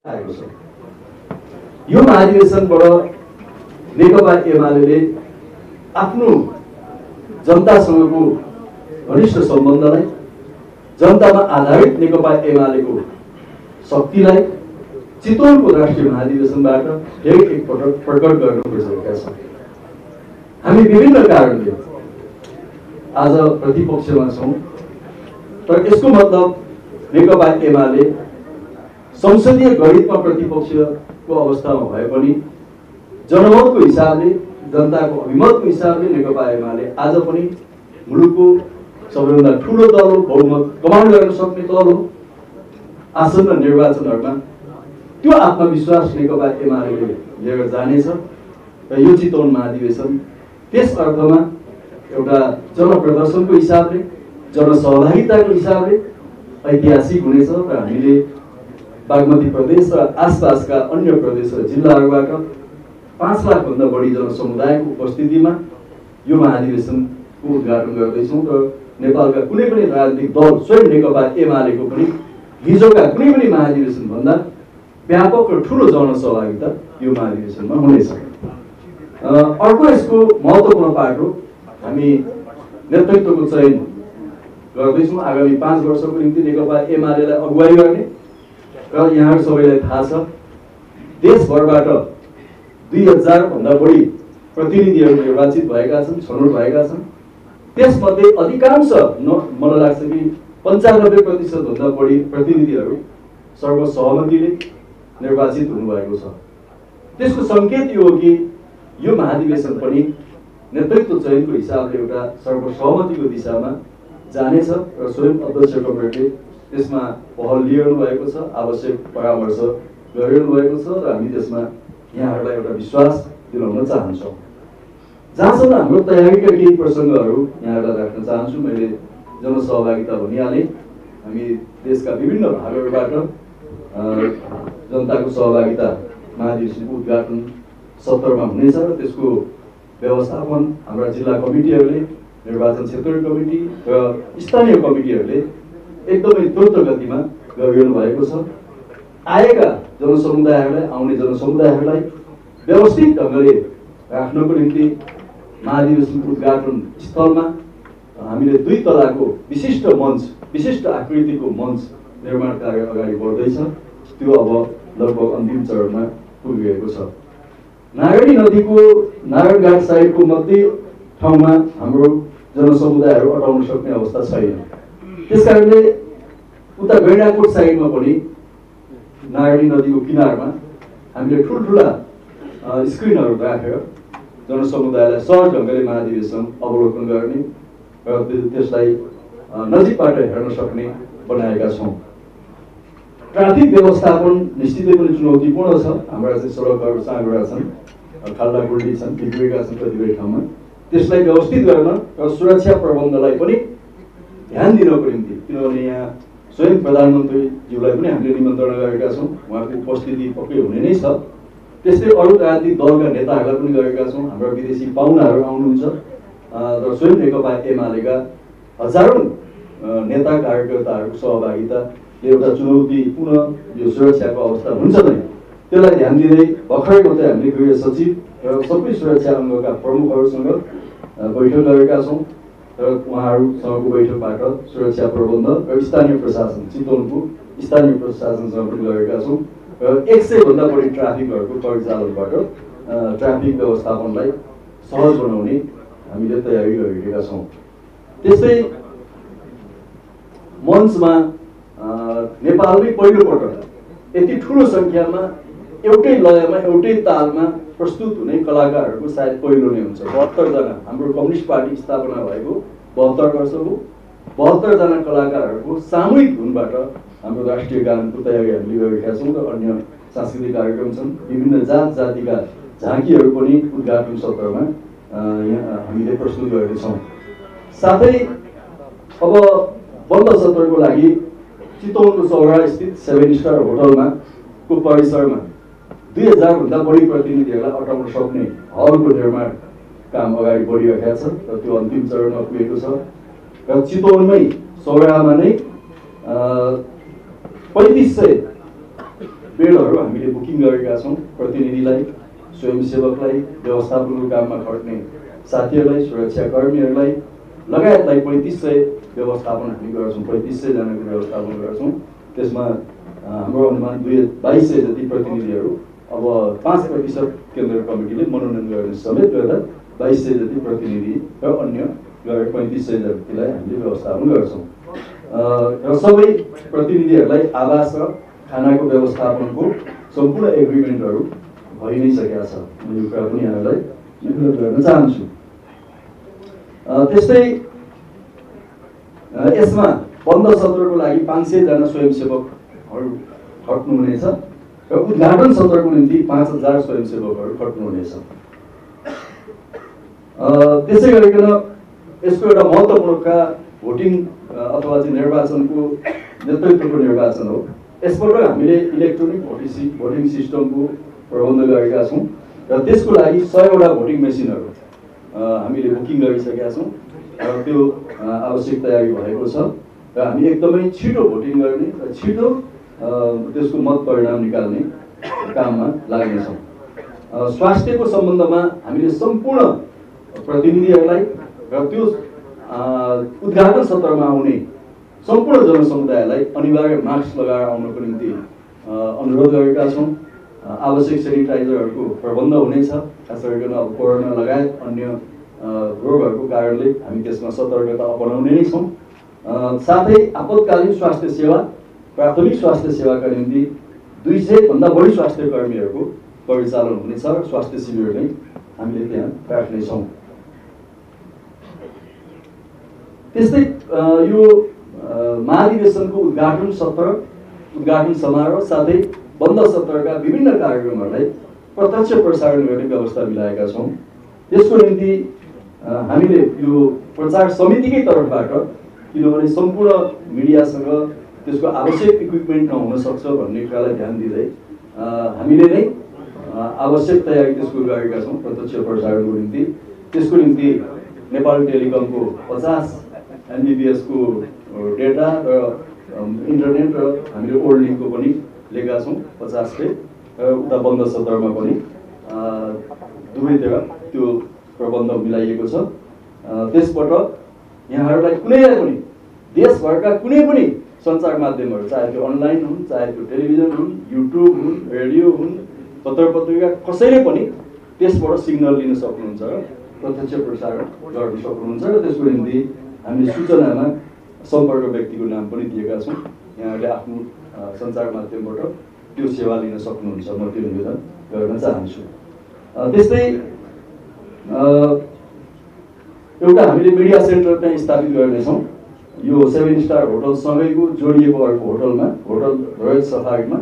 आएको छ। यो महाधिवेशनबाट नेकपा एमाले आफ्नो जनतासँगको घनिष्ठ सम्बन्धलाई, जनतामा आधारित नेकपा एमालेको शक्तिलाई चितवनको राष्ट्रिय महाधिवेशनबाट फेरि एकपटक प्रकट गर्न खोजेका छौँ। हामी विभिन्न कारणले आज प्रतिपक्षमा छौँ, तर यसको मतलब नेकपा एमाले संसदीय गणितमा प्रतिपक्षको अवस्थामा भए पनि जनमतको हिसाबले, जनताको अभिमतको हिसाबले नेकपा एमाले आज पनि मुलुकको सबैभन्दा ठुलो दल हो, बहुमत कमान्ड गर्न सक्ने दल हो। आसन्न निर्वाचनहरूमा त्यो आत्मविश्वास नेकपा एमाले लिएर जानेछ र यो चितवन महाधिवेशन त्यस अर्थमा एउटा जनप्रदर्शनको हिसाबले, जनसहभागिताको हिसाबले ऐतिहासिक हुनेछ र हामीले बागमती प्रदेश र आसपासका अन्य प्रदेश र जिल्लाहरूबाट 5 लाखभन्दा बढी जनसमुदायको उपस्थितिमा यो महाधिवेशनको उद्घाटन गर्दैछौँ र नेपालका कुनै पनि राजनीतिक दल, स्वयं नेकपा एमालेको पनि हिजोका कुनै पनि महाधिवेशनभन्दा व्यापक र ठुलो जनसहभागिता यो महाधिवेशनमा हुनेछ। अर्को यसको महत्त्वपूर्ण पाटो हामी नेतृत्वको चयन गर्दैछौँ। आगामी 5 वर्षको निम्ति नेकपा एमालेलाई अगुवाई गर्ने र यहाँहरू सबैलाई थाहा छ देशभरबाट 2000 भन्दा बढी प्रतिनिधिहरू निर्वाचित भएका छन्, छनौट भएका छन्। त्यसमध्ये अधिकांश मलाई लाग्छ कि 95% भन्दा बढी प्रतिनिधिहरू सर्वसहमतिले निर्वाचित हुनुभएको छ। त्यसको सङ्केत यो हो कि यो महाधिवेशन पनि नेतृत्व चयनको हिसाबले एउटा सर्वसहमतिको दिशामा जानेछ र स्वयं अध्यक्ष कमिटीले त्यसमा पहल लिइरहनु भएको छ, आवश्यक परामर्श गरिरहनु भएको छ र हामी त्यसमा यहाँहरूलाई एउटा विश्वास दिलाउन चाहन्छौँ। जहाँसम्म हाम्रो तयारीका केही प्रसङ्गहरू यहाँहरूलाई राख्न चाहन्छु। मैले जनसहभागिता भनिहालेँ। हामी देशका विभिन्न भागहरूबाट जनताको सहभागिता महाधिवेशनको उद्घाटन 70 मा हुनेछ र त्यसको व्यवस्थापन हाम्रा जिल्ला कमिटीहरूले, निर्वाचन क्षेत्र कमिटी र स्थानीय कमिटीहरूले एकदमै द्रुत गतिमा गरिरहनु भएको छ। आएका जनसमुदायहरूलाई, आउने जनसमुदायहरूलाई व्यवस्थित ढङ्गले राख्नको निम्ति महाधिवेशनको उद्घाटन स्थलमा हामीले 2 तलाको विशिष्ट मञ्च, विशिष्ट आकृतिको मञ्च निर्माण कार्य अगाडि बढ्दैछ। त्यो अब लगभग अन्तिम चरणमा पुगिएको छ। नारायणी नदीको नारायणघाट साइडको मध्य ठाउँमा हाम्रो जनसमुदायहरू अटाउन सक्ने अवस्था छैन। त्यसकारणले उता गैंडाकोट साइडमा पनि नारायणी नदीको किनारमा हामीले ठुल्ठुला स्क्रिनहरू राखेर जनसमुदायलाई सहज ढङ्गले महाधिवेशन अवलोकन गर्ने र त्यसलाई नजिकबाट हेर्न सक्ने बनाएका छौँ। ट्राफिक व्यवस्थापन निश्चितै पनि चुनौतीपूर्ण छ। हाम्रा चाहिँ सडकहरू साँघुरा छन्, खाल्डाखुल्डी छन्, बिग्रेका छन् कतिपय ठाउँमा। त्यसलाई व्यवस्थित गर्न र सुरक्षा प्रबन्धलाई पनि ध्यान दिनको निम्ति, किनभने यहाँ स्वयं प्रधानमन्त्रीज्यूलाई पनि हामीले निमन्त्रणा गरेका छौँ, उहाँको उपस्थिति पक्कै हुने नै छ। त्यस्तै अरू राजनीतिक दलका नेताहरूलाई पनि गरेका छौँ। हाम्रा विदेशी पाहुनाहरू आउनुहुन्छ र स्वयं नेकपा एमालेका हजारौँ नेता कार्यकर्ताहरूको सहभागिताले एउटा चुनौतीपूर्ण यो सुरक्षाको अवस्था हुन्छ नै। त्यसलाई ध्यान दिँदै भर्खरै मात्रै हामीले गृह सचिव र सबै सुरक्षा अङ्गका प्रमुखहरूसँग बैठक गरेका छौँ र उहाँहरूसँगको बैठकबाट सुरक्षा प्रबन्ध र स्थानीय प्रशासन, चितवनको स्थानीय प्रशासनसँग पनि गरेका छौँ र 100 भन्दा बढी ट्राफिकहरूको परिचालनबाट ट्राफिक व्यवस्थापनलाई सहज बनाउने हामीले तयारी गरिरहेका छौँ। त्यस्तै मञ्चमा नेपालमै पहिलोपटक यति ठुलो सङ्ख्यामा एउटै लयमा, एउटै तालमा प्रस्तुत हुने कलाकारहरूको सायद पहिलो नै हुन्छ। 72 जना, हाम्रो कम्युनिस्ट पार्टी स्थापना भएको 72 वर्ष हो। 72 जना कलाकारहरूको सामूहिक धुनबाट हाम्रो राष्ट्रिय गानको तयारी हामीले गरेका छौँ र अन्य सांस्कृतिक कार्यक्रम छन्। विभिन्न जात जातिका झाँकीहरू पनि उद्घाटन सत्रमा यहाँ हामीले प्रस्तुत गर्दैछौँ। साथै अब बन्द सत्रको लागि चितवनको सौरा स्थित 7 स्टार होटलमा को परिसरमा 2000 भन्दा बढी प्रतिनिधिहरूलाई अटाउन सक्ने हलको निर्माण काम अगाडि बढिरहेको छ र त्यो अन्तिम चरणमा पुगेको छ र चितवनमै सौरामा नै 3500 बेडहरू हामीले बुकिङ गरेका छौँ। प्रतिनिधिलाई, स्वयंसेवकलाई, व्यवस्थापनको काममा खट्ने साथीहरूलाई, सुरक्षाकर्मीहरूलाई लगायतलाई 3500 व्यवस्थापन हामी गर्छौँ। 3500 जनाको व्यवस्थापन गर्छौँ। त्यसमा हाम्रो अनुमान 2200 जति प्रतिनिधिहरू अब 5% केन्द्र कमिटीले मनोनयन गर्ने समेत गर्दा 2200 जति प्रतिनिधि र अन्य गरेर 3500 जतिलाई हामीले व्यवस्थापन गर्छौँ। र सबै प्रतिनिधिहरूलाई आवास र खानाको व्यवस्थापनको सम्पूर्ण एग्रिमेन्टहरू भइ नै सकेका छ। म यो कुरा पनि यहाँलाई निवेदन गर्न चाहन्छु। त्यस्तै यसमा बन्द सत्रको लागि 500 जना स्वयंसेवकहरू खट्नुहुनेछ र उद्घाटन सत्रको निम्ति 5000 स्वयंसेवकहरू खट्नुहुनेछ। त्यसै गरिकन यसको एउटा महत्त्वपूर्ण कुरा भोटिङ अथवा चाहिँ निर्वाचनको नेतृत्वको निर्वाचन हो। यसबाट हामीले इलेक्ट्रोनिक भोटिङ सिस्टमको प्रबन्ध गरेका छौँ र त्यसको लागि 100वटा भोटिङ मेसिनहरू हामीले बुकिङ गरिसकेका छौँ र त्यो आवश्यक तयारी भएको छ र हामी एकदमै छिटो भोटिङ गर्ने र छिटो त्यसको मत परिणाम निकाल्ने काममा लाग्नेछौँ। स्वास्थ्यको सम्बन्धमा हामीले सम्पूर्ण प्रतिनिधिहरूलाई र त्यो उद्घाटन सत्रमा आउने सम्पूर्ण जनसमुदायलाई अनिवार्य मास्क लगाएर आउनको निम्ति अनुरोध गरेका छौँ। आवश्यक सेनिटाइजरहरूको प्रबन्ध हुनेछ। खास गरिकन अब कोरोना लगायत अन्य रोगहरूको कारणले हामी त्यसमा सतर्कता अपनाउने नै छौँ। साथै आपतकालीन स्वास्थ्य सेवा, प्राथमिक स्वास्थ्य सेवाका निम्ति 200 भन्दा बढी स्वास्थ्य कर्मीहरूको परिचालन हुनेछ र स्वास्थ्य शिविर नै हामीले त्यहाँ राख्नेछौँ। त्यस्तै यो महाधिवेशनको उद्घाटन सत्र, उद्घाटन समारोह साथै बन्द सत्रका विभिन्न कार्यक्रमहरूलाई प्रत्यक्ष प्रसारण गर्ने व्यवस्था मिलाएका छौँ। यसको निम्ति हामीले यो प्रचार समितिकै तर्फबाट, किनभने सम्पूर्ण मिडियासँग त्यसको आवश्यक इक्विपमेन्ट नहुन सक्छ भन्ने कुरालाई ध्यान दिँदै हामीले नै आवश्यक तयारी त्यसको गरेका छौँ प्रत्यक्ष प्रसारणको निम्ति। त्यसको निम्ति नेपाल टेलिकमको 50 MBPS को डेटा र इन्टरनेट र हामीले ओल्ड लिङ्कको पनि लिएका छौँ 50 पे र उता बन्द सत्रमा पनि दुवैतिर त्यो प्रबन्ध मिलाइएको छ। त्यसबाट यहाँहरूलाई कुनैलाई पनि देशभरका कुनै पनि सञ्चार माध्यमहरू, चाहे त्यो अनलाइन हुन्, चाहे त्यो टेलिभिजन हुन्, युट्युब हुन्, रेडियो हुन्, पत्र पत्रिका, कसैले पनि त्यसबाट सिग्नल लिन सक्नुहुन्छ र प्रत्यक्ष प्रसारण गर्न सक्नुहुन्छ र त्यसको निम्ति हामीले सूचनामा सम्पर्क व्यक्तिको नाम पनि दिएका छौँ। यहाँहरूले आफ्नो सञ्चार माध्यमबाट त्यो सेवा लिन सक्नुहुन्छ। म त्यो निवेदन गर्न चाहन्छु। त्यस्तै एउटा हामीले मिडिया सेन्टर त्यहाँ स्थापित गर्नेछौँ। यो 7 स्टार होटलसँगैको जोडिएको अर्को होटलमा, होटल रोयल सफारीमा,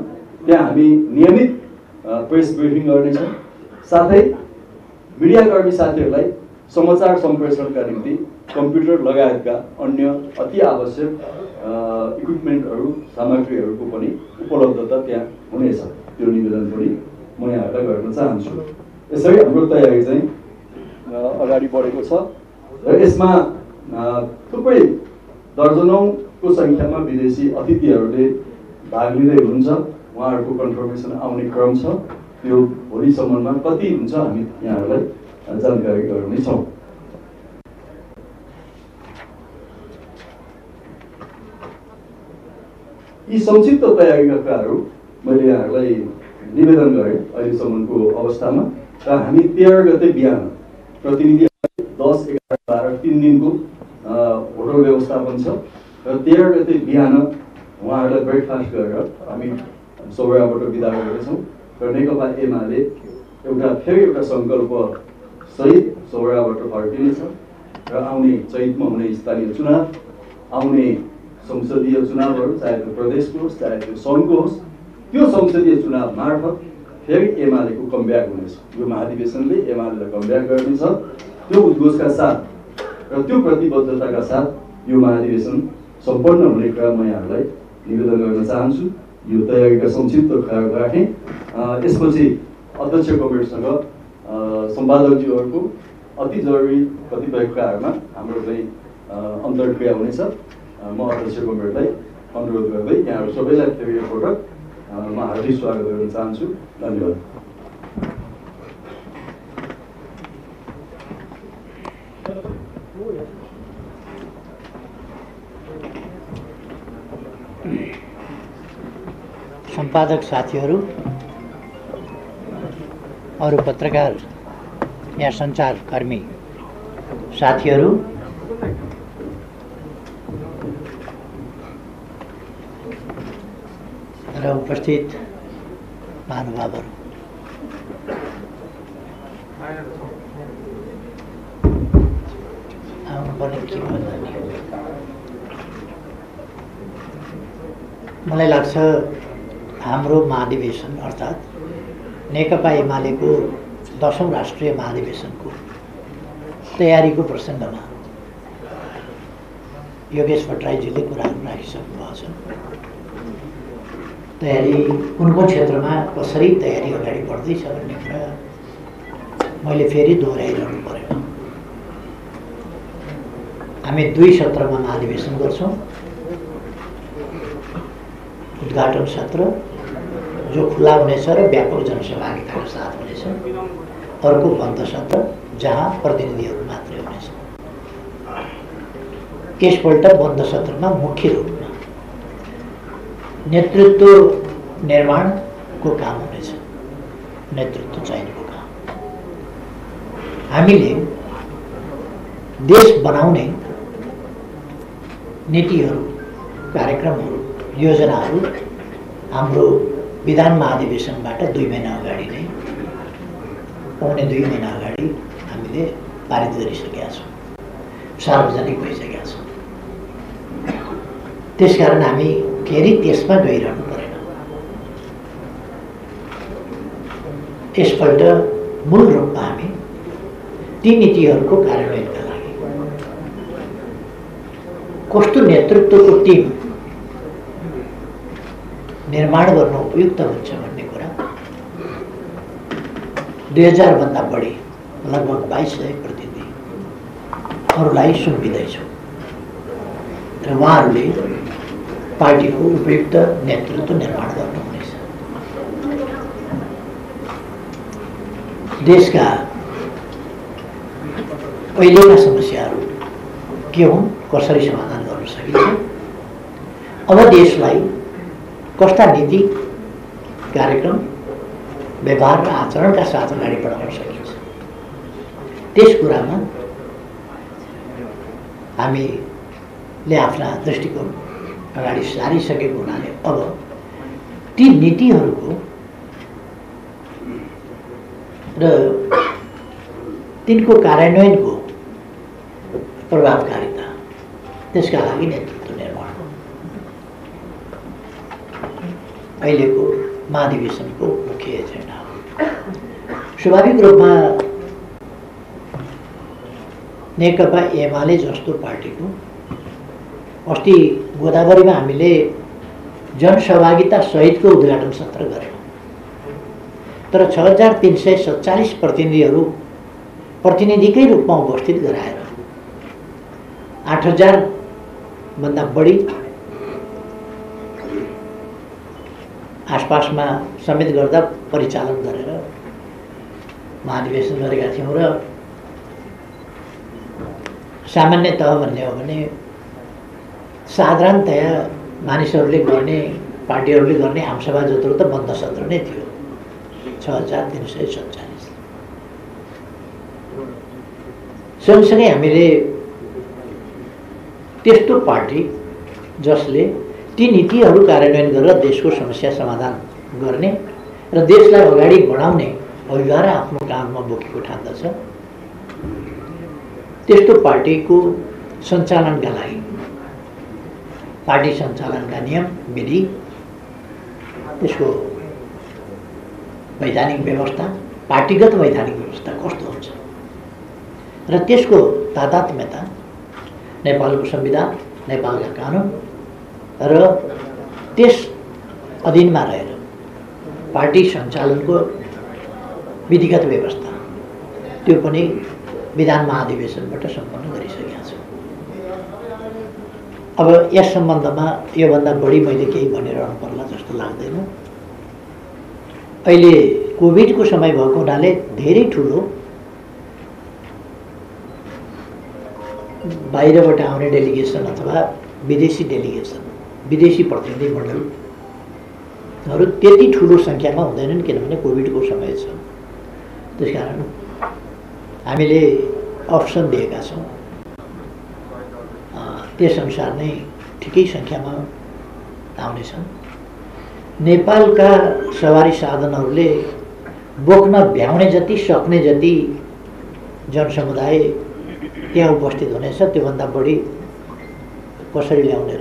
त्यहाँ हामी नियमित प्रेस ब्रिफिङ गर्नेछौँ। साथै मिडियाकर्मी साथीहरूलाई समाचार सम्प्रेषणका निम्ति कम्प्युटर लगायतका अन्य अति आवश्यक इक्विपमेन्टहरू, सामग्रीहरूको पनि उपलब्धता त्यहाँ हुनेछ। त्यो निवेदन पनि म यहाँहरूलाई गर्न चाहन्छु। यसरी हाम्रो तयारी चाहिँ अगाडि बढेको छ र यसमा थुप्रै दर्जनौंको सङ्ख्यामा विदेशी अतिथिहरूले भाग लिँदै हुनुहुन्छ। उहाँहरूको कन्फर्मेसन आउने क्रम छ। त्यो भोलिसम्ममा कति हुन्छ हामी यहाँहरूलाई जानकारी गराउनेछौँ। यी संक्षिप्त तयारीका कुराहरू मैले यहाँहरूलाई निवेदन गरेँ अहिलेसम्मको अवस्थामा र हामी 13 गते बिहान प्रतिनिधि 10, 11, 12 3 दिनको होटल व्यवस्थापन छ र 13 गते बिहान उहाँहरूलाई ब्रेकफास्ट गरेर हामी सौराबाट बिदा गर्दैछौँ र नेकपा एमाले फेरि एउटा सङ्कल्प सहित सौराबाट फर्किनेछ र आउने चैतमा हुने स्थानीय चुनाव, आउने संसदीय चुनावहरू, चाहे त्यो प्रदेशको होस् चाहे त्यो सङ्घको होस्, त्यो संसदीय चुनाव मार्फत फेरि एमालेको कमब्याक हुनेछ। यो महाधिवेशनले एमालेलाई कमब्याक गर्नेछ। त्यो उद्घोषका साथ र त्यो प्रतिबद्धताका साथ यो महाधिवेशन सम्पन्न हुने कुरा म यहाँहरूलाई निवेदन गर्न चाहन्छु। यो तयारीका संक्षिप्त कुराहरू राखेँ। यसपछि अध्यक्ष कमरेडसँग सम्पादकज्यूहरूको अति जरुरी कतिपय कुराहरूमा हाम्रो चाहिँ अन्तर्क्रिया हुनेछ। म अध्यक्ष कमरेडलाई अनुरोध गर्दै यहाँहरू सबैलाई फेरि एकपटक म हार्दिक स्वागत गर्न चाहन्छु। धन्यवाद। सम्पादक साथीहरू, अरू पत्रकार या सञ्चारकर्मी साथीहरू, र उपस्थित महानुभावहरू, आउनुपर्ने के भन्दा नि मलाई लाग्छ हाम्रो महाधिवेशन अर्थात् नेकपा एमालेको 10औं राष्ट्रिय महाधिवेशनको तयारीको प्रसङ्गमा योगेश भट्टराईजीले कुराहरू राखिसक्नु भएको छ। तयारी कुन क्षेत्रमा कसरी तयारी अगाडि बढ्दैछ भन्ने कुरा मैले फेरि दोहोऱ्याइरहनु परेन। हामी 2 सत्रमा महाधिवेशन गर्छौँ। उद्घाटन सत्र जो खुला हुनेछ र व्यापक जनसहभागिताको साथ हुनेछ, अर्को बन्द सत्र जहाँ प्रतिनिधिहरू मात्रै हुनेछ। यसपल्ट बन्द सत्रमा मुख्य रूपमा नेतृत्व निर्माणको काम हुनेछ, नेतृत्व चयनको काम। हामीले देश बनाउने नीतिहरू, कार्यक्रमहरू, योजनाहरू हाम्रो विधान महाधिवेशनबाट 2 महिना अगाडि नै, पौने 2 महिना अगाडि हामीले पारित गरिसकेका छौँ, सार्वजनिक भइसकेका छौँ। त्यसकारण हामी फेरि त्यसमा गइरहनु परेन। यसपल्ट मूल रूपमा हामी ती नीतिहरूको कार्यान्वयनका लागि कस्तो नेतृत्वको टिम निर्माण गर्न उपयुक्त हुन्छ भन्ने कुरा 2000 भन्दा बढी, लगभग 2200 प्रतिनिधिहरूलाई सुम्पिँदैछौँ र उहाँहरूले पार्टीको उपयुक्त नेतृत्व निर्माण गर्नुहुनेछ। देशका अहिलेका समस्याहरू के हुन्, कसरी समाधान गर्न सकिन्छ, अब देशलाई कस्ता नीति, कार्यक्रम, व्यवहार र आचरणका साथ अगाडि बढाउन सकिन्छ, त्यस कुरामा हामीले आफ्ना दृष्टिकोण अगाडि सारिसकेको हुनाले अब ती नीतिहरूको र तिनको कार्यान्वयनको प्रभावकारिता, त्यसका लागि नेतृत्व निर्माण हो अहिलेको महाधिवेशनको मुख्य एजेन्डा हो। स्वाभाविक रूपमा नेकपा एमाले जस्तो पार्टीको अस्ति गोदावरीमा हामीले जनसहभागिता सहितको उद्घाटन सत्र गऱ्यौँ, तर 6347 प्रतिनिधिहरू प्रतिनिधिकै रूपमा उपस्थित गराएर 8000 भन्दा बढी आसपासमा समेत गर्दा परिचालन गरेर महाधिवेशन गरेका थियौँ र सामान्यतः भन्ने हो भने साधारणतया मानिसहरूले गर्ने, पार्टीहरूले गर्ने आमसभा जत्रो त बन्द सत्र नै थियो, 6347। सँगसँगै हामीले त्यस्तो पार्टी जसले ती नीतिहरू कार्यान्वयन गरेर देशको समस्या समाधान गर्ने र देशलाई अगाडि बढाउने अभिभार आफ्नो काममा बोकेको ठान्दछ, त्यस्तो पार्टीको सञ्चालनका लागि पार्टी सञ्चालनका नियम, विधि, त्यसको वैधानिक व्यवस्था, पार्टीगत वैधानिक व्यवस्था कस्तो हुन्छ र त्यसको तादात्म्यता नेपालको संविधान, नेपालका कानुन र त्यस अधीनमा रहेर पार्टी सञ्चालनको विधिगत व्यवस्था, त्यो पनि विधान महाधिवेशनबाट सम्पन्न गरिसकेका छौँ। अब यस सम्बन्धमा योभन्दा बढी मैले केही भनिरहनु पर्ला जस्तो लाग्दैन। अहिले कोभिडको समय भएको हुनाले धेरै ठुलो बाहिरबाट आउने डेलिगेसन अथवा विदेशी डेलिगेसन, विदेशी प्रतिनिधिमण्डलहरू त्यति ठुलो सङ्ख्यामा हुँदैनन्, किनभने कोभिडको समय छ। त्यसकारण हामीले अप्सन दिएका छौँ, त्यसअनुसार नै ठिकै सङ्ख्यामा आउनेछन्। नेपालका सवारी साधनहरूले बोक्न भ्याउने जति, सक्ने जति जनसमुदाय त्यहाँ उपस्थित हुनेछ। त्योभन्दा बढी कसरी ल्याउने र?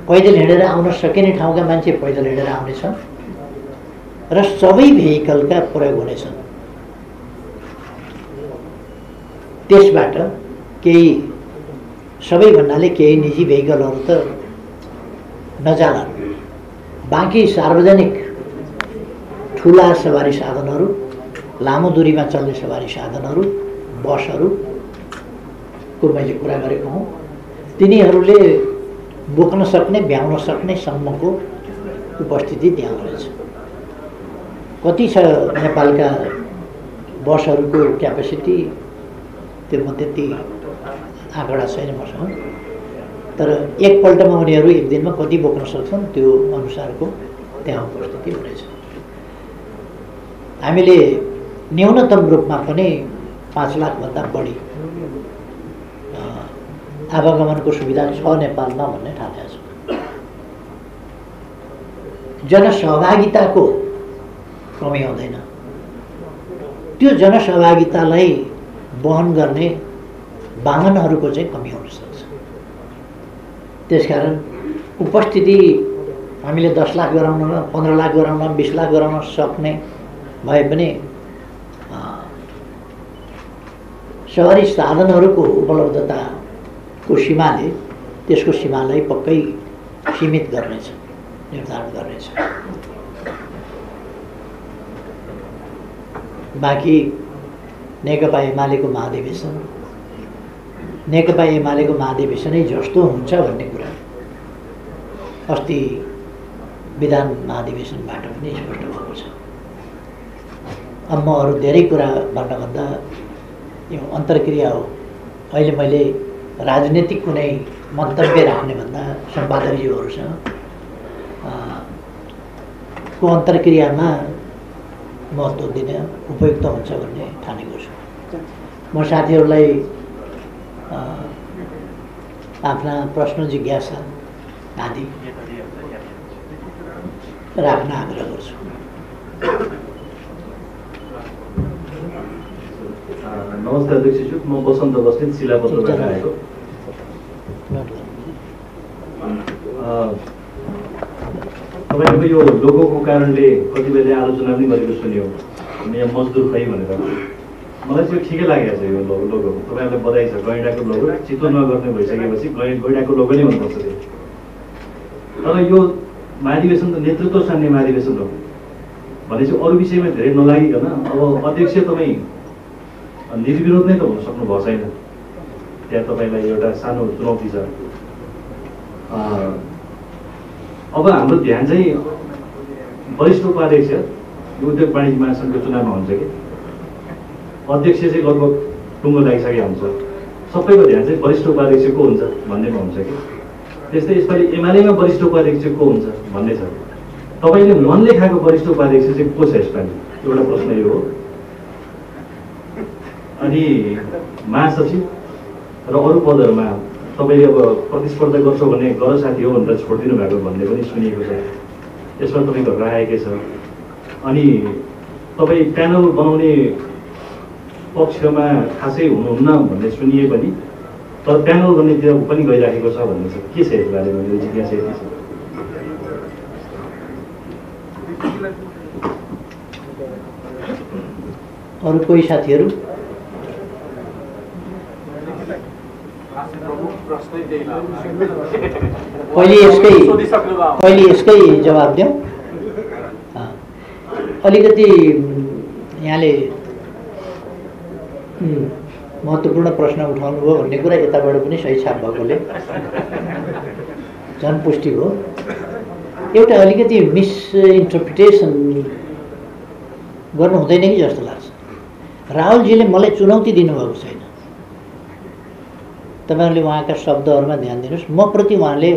पैदल हिँडेर आउन सकिने ठाउँका मान्छे पैदल हिँडेर आउनेछन् र सबै भेहिकलका प्रयोग हुनेछन्। त्यसबाट केही, सबै भन्नाले केही निजी भेहिकलहरू त नजालान्, बाँकी सार्वजनिक ठुला सवारी साधनहरू, लामो दूरीमा चल्ने सवारी साधनहरू, बसहरूको मैले कुरा गरेको हुँ। तिनीहरूले बोक्न सक्ने, भ्याउन सक्ने सम्मको उपस्थिति त्यहाँ हुनेछ। कति छ नेपालका बसहरूको क्यापेसिटी त्यो म त्यति आँकडा छैन मसँग, तर एकपल्टमा उनीहरू एक दिनमा कति बोक्न सक्छन् त्यो अनुसारको त्यहाँ उपस्थिति हुनेछ। हामीले न्यूनतम रूपमा पनि 5 लाखभन्दा बढी आवागमनको सुविधा छ नेपालमा भन्ने ठानेका छौँ। जनसहभागिताको कमी हुँदैन, त्यो जनसहभागितालाई वहन गर्ने वाहनहरूको चाहिँ कमी हुन सक्छ। त्यसकारण उपस्थिति हामीले 10 लाख गराउन, 15 लाख गराउन, 20 लाख गराउन सक्ने भए पनि सवारी साधनहरूको उपलब्धताको सीमाले त्यसको सीमालाई पक्कै सीमित गर्नेछ, निर्धारण गर्नेछ। बाँकी नेकपा एमालेको महाधिवेशनै जस्तो हुन्छ भन्ने कुरा अस्ति विधान महाधिवेशनबाट पनि स्पष्ट भएको छ। अब म अरू धेरै कुरा भन्नुभन्दा यो अन्तर्क्रिया हो। अहिले मैले राजनीतिक कुनै मन्तव्य राख्ने भन्दा सम्पादकज्यूहरूसँग को अन्तर्क्रियामा महत्त्व दिन उपयुक्त हुन्छ भन्ने ठानेको छु। म साथीहरूलाई आफ्ना प्रश्न, जिज्ञासा आदि राख्न आग्रह गर्छु। नमस्ते अध्यक्षज्यू, म बसन्त बस्नेत शिलापत्रबाट आएको। तपाईँको यो लोगोको कारणले कति बेला आलोचना पनि गरेको सुन्यो, यहाँ मजदुर खै भनेर। मलाई चाहिँ ठिकै लागेको छ यो लोगो। तपाईँहरूलाई बधाई छ। गैँडाको लोगो चितो नगर्ने भइसकेपछि गैँडाको लोगो नै हुनुपर्छ त्यो। तर यो महाधिवेशन त नेतृत्व सान्ने महाधिवेशन हो भनेपछि अरू विषयमा धेरै नलागिकन अब अध्यक्ष तपाईँ निर्विरोध नै त हुन सक्नु भएको छैन। त्यहाँ तपाईँलाई एउटा सानो चुनौती छ। अब हाम्रो ध्यान चाहिँ वरिष्ठ उपाध्यक्ष उद्योग वाणिज्य महासङ्घको चुनावमा हुन्छ कि अध्यक्ष चाहिँ लगभग टुङ्गो लागिसकेको हुन्छ। सबैको ध्यान चाहिँ वरिष्ठ उपाध्यक्ष को हुन्छ भन्नेमा हुन्छ कि। त्यस्तै यसपालि एमालेमा वरिष्ठ उपाध्यक्ष को हुन्छ भन्ने छ। तपाईँले मनले खाएको वरिष्ठ उपाध्यक्ष चाहिँ को छ यसपालि? एउटा प्रश्न यो हो। अनि महासचिव र अरू पदहरूमा तपाईँले अब प्रतिस्पर्धा गर्छौ भने गर साथी हो भनेर छोडिदिनु भएको भन्ने पनि सुनिएको छ। यसमा तपाईँको राय के छ? अनि तपाईँ प्यानल बनाउने पक्षमा खासै हुनुहुन्न भन्ने सुनिए पनि तर प्यानल बन्नेतिर पनि गइराखेको छ भन्ने छ। के छ यस बारेमा? यो जिज्ञासा यति छ। अरू कोही साथीहरू? पहिले यसकै जवाब दिउँ। अलिकति यहाँले महत्त्वपूर्ण प्रश्न उठाउनुभयो भन्ने कुरा यताबाट पनि सही छाप भएकोले झन् पुष्टि भयो। एउटा अलिकति मिसइन्टरप्रिटेसन गर्नु हुँदैन कि जस्तो लाग्छ। राहुलजीले मलाई चुनौती दिनुभएको छैन। तपाईँहरूले उहाँका शब्दहरूमा ध्यान दिनुहोस्। म प्रति उहाँले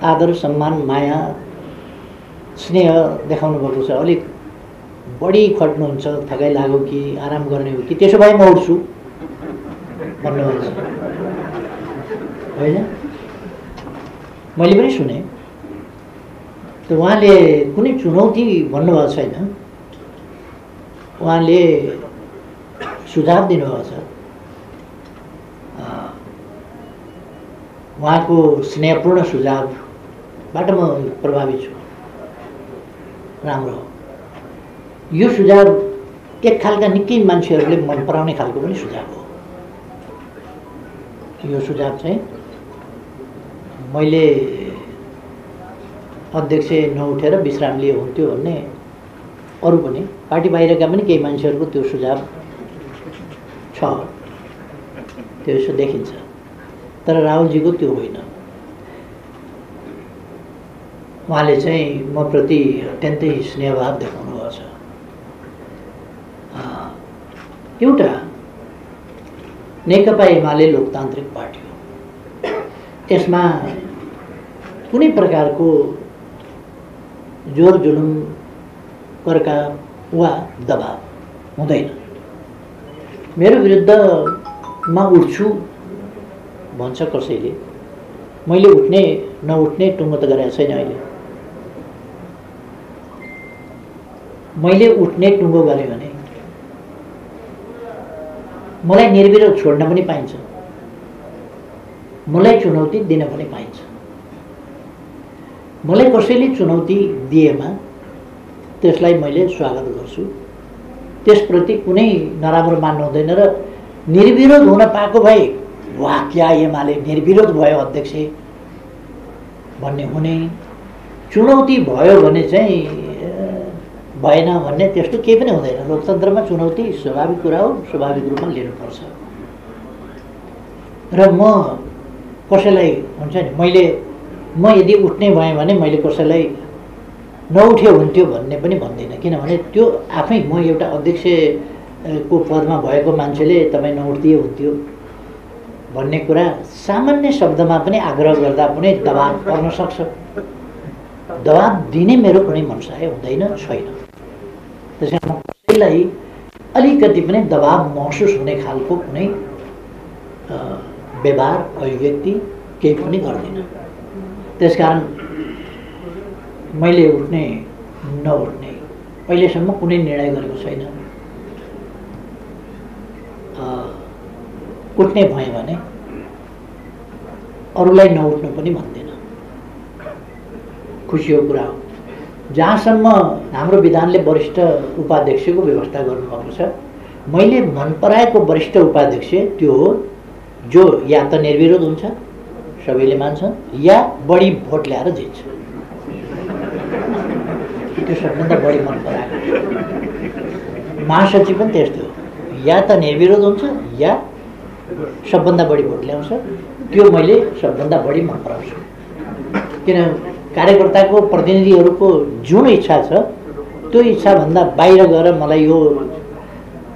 आदर, सम्मान, माया, स्नेह देखाउनु भएको छ। अलिक बढी खट्नुहुन्छ, थकाइ लाग्यो कि आराम गर्ने हो कि त्यसो भए म उठ्छु भन्नुभएको छ होइन? मैले पनि सुने। त उहाँले कुनै चुनौती भन्नुभएको छैन, उहाँले सुझाव दिनुभएको छ। उहाँको स्नेहपूर्ण सुझावबाट म प्रभावित छु। राम्रो हो यो सुझाव। एक खालका निकै मान्छेहरूले मन पराउने खालको पनि सुझाव हो यो सुझाव चाहिँ। मैले अध्यक्ष नउठेर विश्राम लिए हुन्थ्यो भन्ने अरू पनि पार्टी बाहिरका पनि केही मान्छेहरूको त्यो सुझाव छ, त्यो यसो देखिन्छ। तर राहुलजीको त्यो होइन। उहाँले चाहिँ म प्रति अत्यन्तै स्नेहभाव देखाउनु भएको छ। एउटा नेकपा एमाले लोकतान्त्रिक पार्टी हो। त्यसमा कुनै प्रकारको जोर जुलुम, कर्का वा दबाव हुँदैन। मेरो विरुद्धमा उठ्छु भन्छ कसैले, मैले उठ्ने नउठ्ने टुङ्गो त गरेको छैन अहिले। मैले उठ्ने टुङ्गो गरेँ भने मलाई निर्विरोध छोड्न पनि पाइन्छ, मलाई चुनौती दिन पनि पाइन्छ। मलाई कसैले चुनौती दिएमा त्यसलाई मैले स्वागत गर्छु। त्यसप्रति कुनै नराम्रो मान्नु हुँदैन। र निर्विरोध हुन पाएको भए वाह क्या एमाले निर्विरोध भयो अध्यक्ष भन्ने हुने। चुनौती भयो भने चाहिँ भएन भन्ने त्यस्तो केही पनि हुँदैन। लोकतन्त्रमा चुनौती स्वाभाविक कुरा हो, स्वाभाविक रूपमा लिनुपर्छ। र म कसैलाई हुन्छ नि, म यदि उठ्ने भएँ भने मैले कसैलाई नउठ्यो हुन्थ्यो भन्ने पनि भन्दिनँ। किनभने त्यो आफै म एउटा अध्यक्षको पदमा भएको मान्छेले तपाईँ नउठ्दिए हुन्थ्यो भन्ने कुरा सामान्य शब्दमा पनि आग्रह गर्दा पनि दबाब पर्न सक्छ। दबाब दिने मेरो कुनै मनसाय हुँदैन, छैन। त्यसैले म कसैलाई अलिकति पनि दबाब महसुस हुने खालको कुनै व्यवहार, अभिव्यक्ति केही पनि गर्दिनँ। त्यसकारण मैले उठ्ने नउठ्ने अहिलेसम्म कुनै निर्णय गरेको छैन। उठ्ने भएँ भने अरूलाई नउठ्नु पनि भन्दिनँ। खुसीको कुरा हो। जहाँसम्म हाम्रो विधानले वरिष्ठ उपाध्यक्षको व्यवस्था गर्नुभएको छ, मैले मन पराएको वरिष्ठ उपाध्यक्ष त्यो हो जो या त निर्विरोध हुन्छ, सबैले मान्छन्, या बढी भोट ल्याएर जित्छ। त्यो सबभन्दा बढी मन पराएको। महासचिव पनि त्यस्तो हो, या त निर्विरोध हुन्छ या सबभन्दा बढी भोट ल्याउँछ। त्यो मैले सबभन्दा बढी मन पराउँछु। किन कार्यकर्ताको प्रतिनिधिहरूको जुन इच्छा छ त्यो इच्छाभन्दा बाहिर गएर मलाई यो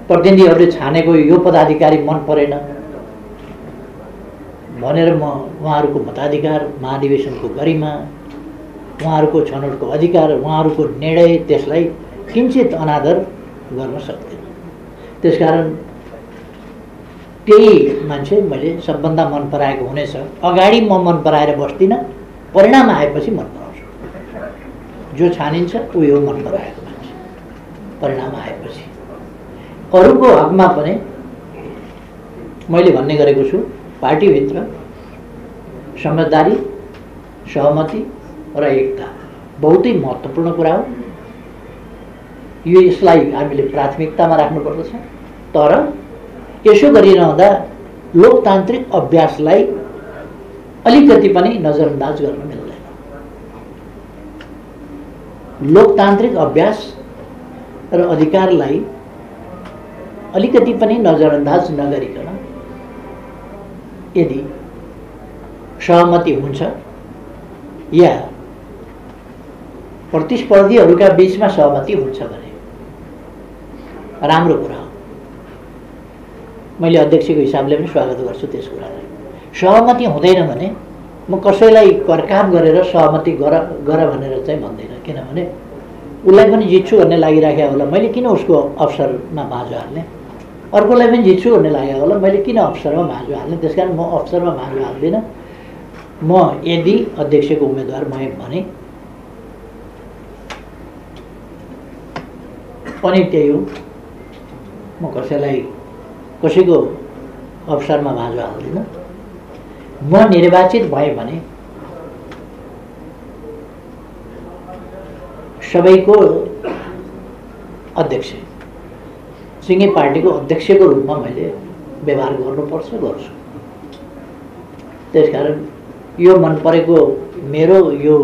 प्रतिनिधिहरूले छानेको यो पदाधिकारी मन परेन भनेर म उहाँहरूको मताधिकार, महाधिवेशनको गरिमा, उहाँहरूको छनौटको अधिकार, उहाँहरूको निर्णय त्यसलाई किञ्चित अनादर गर्न सक्दैन। त्यसकारण त्यही मान्छे मैले सबभन्दा मन पराएको हुनेछ। अगाडि म मन पराएर बस्दिनँ, परिणाम आएपछि मन पराउँछु। जो छानिन्छ ऊ यो मन पराएको मान्छे, परिणाम आएपछि। अरूको हकमा पनि मैले भन्ने गरेको छु, पार्टीभित्र समझदारी, सहमति र एकता बहुतै महत्त्वपूर्ण कुरा हो। यसलाई हामीले प्राथमिकतामा राख्नुपर्दछ। तर यसो गरिरहँदा लोकतान्त्रिक अभ्यासलाई अलिकति पनि नजरअन्दाज गर्न मिल्दैन। लोकतान्त्रिक अभ्यास र अधिकारलाई अलिकति पनि नजरअन्दाज नगरिकन यदि सहमति हुन्छ या प्रतिस्पर्धीहरूका बीचमा सहमति हुन्छ भने राम्रो कुरा हो। मैले अध्यक्षको हिसाबले पनि स्वागत गर्छु त्यस कुरालाई। सहमति हुँदैन भने म कसैलाई काम गरेर सहमति गर भनेर चाहिँ भन्दैन, किनभने उसलाई पनि जित्छु भन्ने लागिराखेको होला, मैले किन उसको अवसरमा भाँजो हाल्ने, अर्कोलाई पनि जित्छु भन्ने लागेको होला, मैले किन अवसरमा भाँजो हाल्ने। त्यस कारण म अवसरमा भाँजो हाल्दिनँ। म यदि अध्यक्षको उम्मेदवार भने पनि त्यही हो, म कसैको अवसरमा भाँजो हाल्दिनँ। म निर्वाचित भएँ भने सबैको अध्यक्ष, सिङ्गे पार्टीको अध्यक्षको रूपमा मैले व्यवहार गर्नुपर्छ, गर्छु। त्यसकारण यो मन परेको मेरो, यो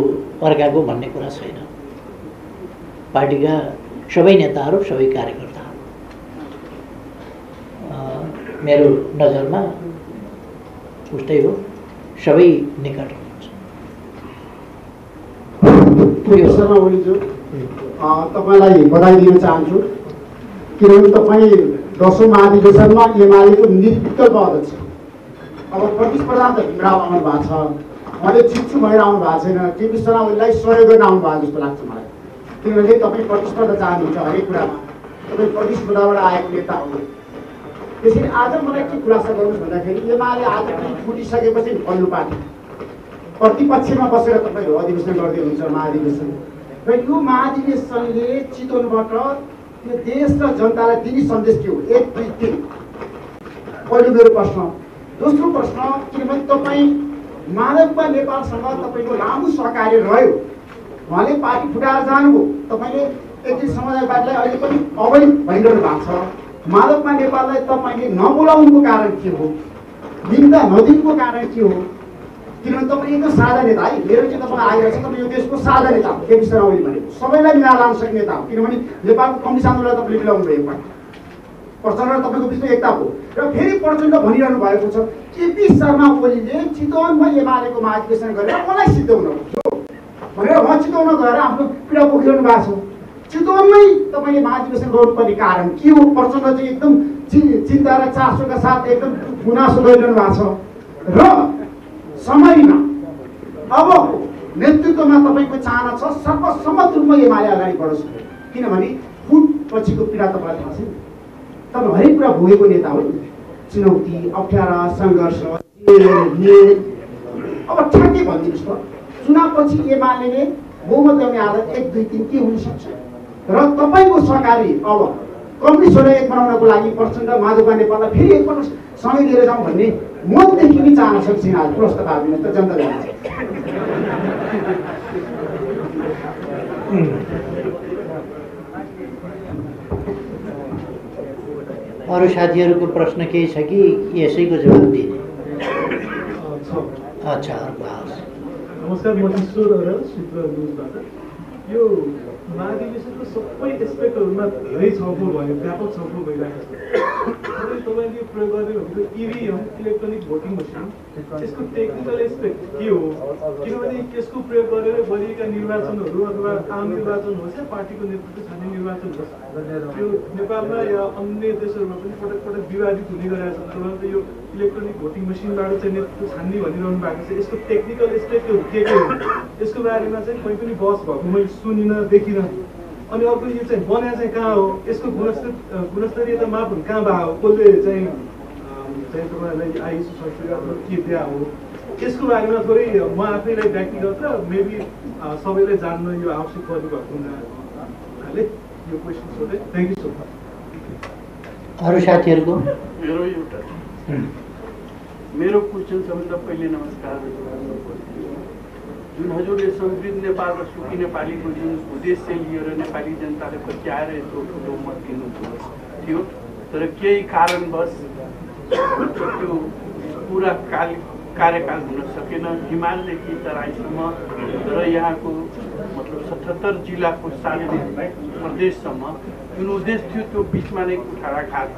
अर्काको भन्ने कुरा छैन। पार्टीका सबै नेताहरू, सबै कार्यकर्ताहरू मेरो नजरमा उस्तै हो, सबै निकट हुनुहुन्छ। शर्मा ओलीज्यू, तपाईँलाई बधाई दिन चाहन्छु, किनभने तपाईँ 10औं महाधिवेशनमा एमालेको नेतृत्व अध्यक्ष। अब प्रतिस्पर्धा त भित्रामा आउनु भएको छ, मैले जित्छु भनेर आउनु भएको छैन। केपी शर्मा ओलीलाई सहयोग गर्न आउनु भएको जस्तो लाग्छ मलाई, किनभने तपाईँ प्रतिस्पर्धा चाहनुहुन्छ हरेक कुरामा, तपाईँ प्रतिस्पर्धाबाट आएको नेता हो। त्यसैले आज मलाई के खुलासा गर्नुहोस् भन्दाखेरि एमाले आज पनि फुटिसकेपछि बल्लु पार्टी प्रतिपक्षमा बसेर तपाईँहरू अधिवेशन गर्दै हुनुहुन्छ महाधिवेशन, र यो महाधिवेशनले चितवनबाट यो देश र जनतालाई दिने सन्देश के हो? 1, 2, 3 पहिलो मेरो प्रश्न। दोस्रो प्रश्न, किनभने तपाईँ माधवमा नेपालसँग तपाईँको लामो सहकार्य रह्यो, उहाँले पार्टी फुटाएर जानुभयो, तपाईँले एकीकृत समाजवादलाई अहिले पनि अवैध भनिरहनु भएको छ। माधवमा नेपाललाई तपाईँले नबोलाउनुको कारण के हो? निम्ता नदिनुको कारण के हो? किनभने तपाईँ एकदम साझा नेता है, मेरो चाहिँ तपाईँ आइरहेको छ, तपाईँ यो देशको साझा नेता हो। केपी शर्मा ओली भनेको सबैलाई मिलाएर लान सक्ने नेता हो, किनभने नेपालको कम्युनिस्ट आन्दोलनलाई तपाईँले मिलाउनु भएको प्रचण्ड र तपाईँको बिचमा एकता हो। र फेरि प्रचण्ड भनिरहनु भएको छ केपी शर्मा ओलीले चितवनमा एमालेको महाधिवेशन गरेर मलाई सिद्धाउनु भनेर उहाँ चितवन गएर आफ्नो पीडा पोखिरहनु भएको छ। चितवनमै तपाईँले महाधिवेशन गर्नुपर्ने कारण के हो? प्रचण्ड चाहिँ एकदम चिन्ता र चासोका साथ एकदम गुनासो गरिरहनु भएको छ। र समयमा अब नेतृत्वमा तपाईँको चाहना छ सर्वसम्मत रूपमा एमाले अगाडि बढोस्, किनभने फुट पछिको पीडा तपाईँलाई थाहा छ। तपाईँ हरेक कुरा भोगेको नेता हो, चुनौती, अप्ठ्यारा, सङ्घर्ष, अब ठ्याक्कै भनिदिनुहोस् त, चुनावपछि एमाले बहुमत ल्याउने आधार 1, 2, 3 के हुनसक्छ? र तपाईँको सहकारी अब कम्युनिस्टहरूलाई एक बनाउनको लागि प्रचण्ड माधवमा नेपाललाई फेरि एकपल्ट सँगै लिएर जाउँ भन्ने मनदेखि नै चाहना सक्छ। आज प्रस्ताव हाल्दिनुहोस् त, जनता जान्छ। अरू साथीहरूको प्रश्न केही छ कि यसैको जवाब दिने? अच्छा, अर्को हवस्। नमस्कार, म ईश्वर अराल सूत्र न्युजबाट। यो महाधिवेशनको सबै एस्पेक्टहरूमा धेरै छलफल भयो, व्यापक छलफल भइरहेको छ। तपाईँले प्रयोग गर्ने भनेको इभिएम, इलेक्ट्रोनिक भोटिङ मसिन, यसको टेक्निकल एस्पेक्ट के हो? किनभने यसको प्रयोग गरेर गरिएका निर्वाचनहरू अथवा आम निर्वाचन होस् या पार्टीको नेतृत्व छान्ने निर्वाचन होस्, यो नेपालमा या अन्य देशहरूमा पनि पटक पटक विवादित हुने गरेका छन्। तपाईँले यो इलेक्ट्रोनिक भोटिङ मसिनबाट चाहिँ नेतृत्व छान्ने भनिरहनु भएको छ। यसको टेक्निकल एस्पेक्टहरू के हो? यसको बारेमा चाहिँ कहीँ पनि बहस भएको मैले सुनिनँ, देखिनँ। अनि अर्को यो चाहिँ बन्या चाहिँ कहाँ हो? यसको गुणस्तरीयता मापहरू कहाँ भयो? कसले चाहिँ तपाईँहरूलाई आइएसओ सर्टिफिकेट के दिया हो? यसको बारेमा थोरै म आफैलाई व्यक्तिगत र मेबी सबैलाई जान्न यो आवश्यक पर्ने भएको हुनाले यो क्वेसन सोधेँ। Thank you so much. अरू साथीहरूको? मेरो क्वेसन सबभन्दा पहिले नमस्कार। जुन हजुरले समृद्ध नेपाल र सुखी नेपालीको जुन उद्देश्य लिएर नेपाली जनताले पत्याएर यस्तो ठुलो मत दिनुभएको थियो, तर केही कारणवश त्यो पुरा कार्यकाल हुन सकेन, हिमालदेखि तराईसम्म र यहाँको मतलब 77 जिल्लाको 7 प्रदेशसम्म जुन उद्देश्य थियो त्यो बिचमा नै कुठाराघात।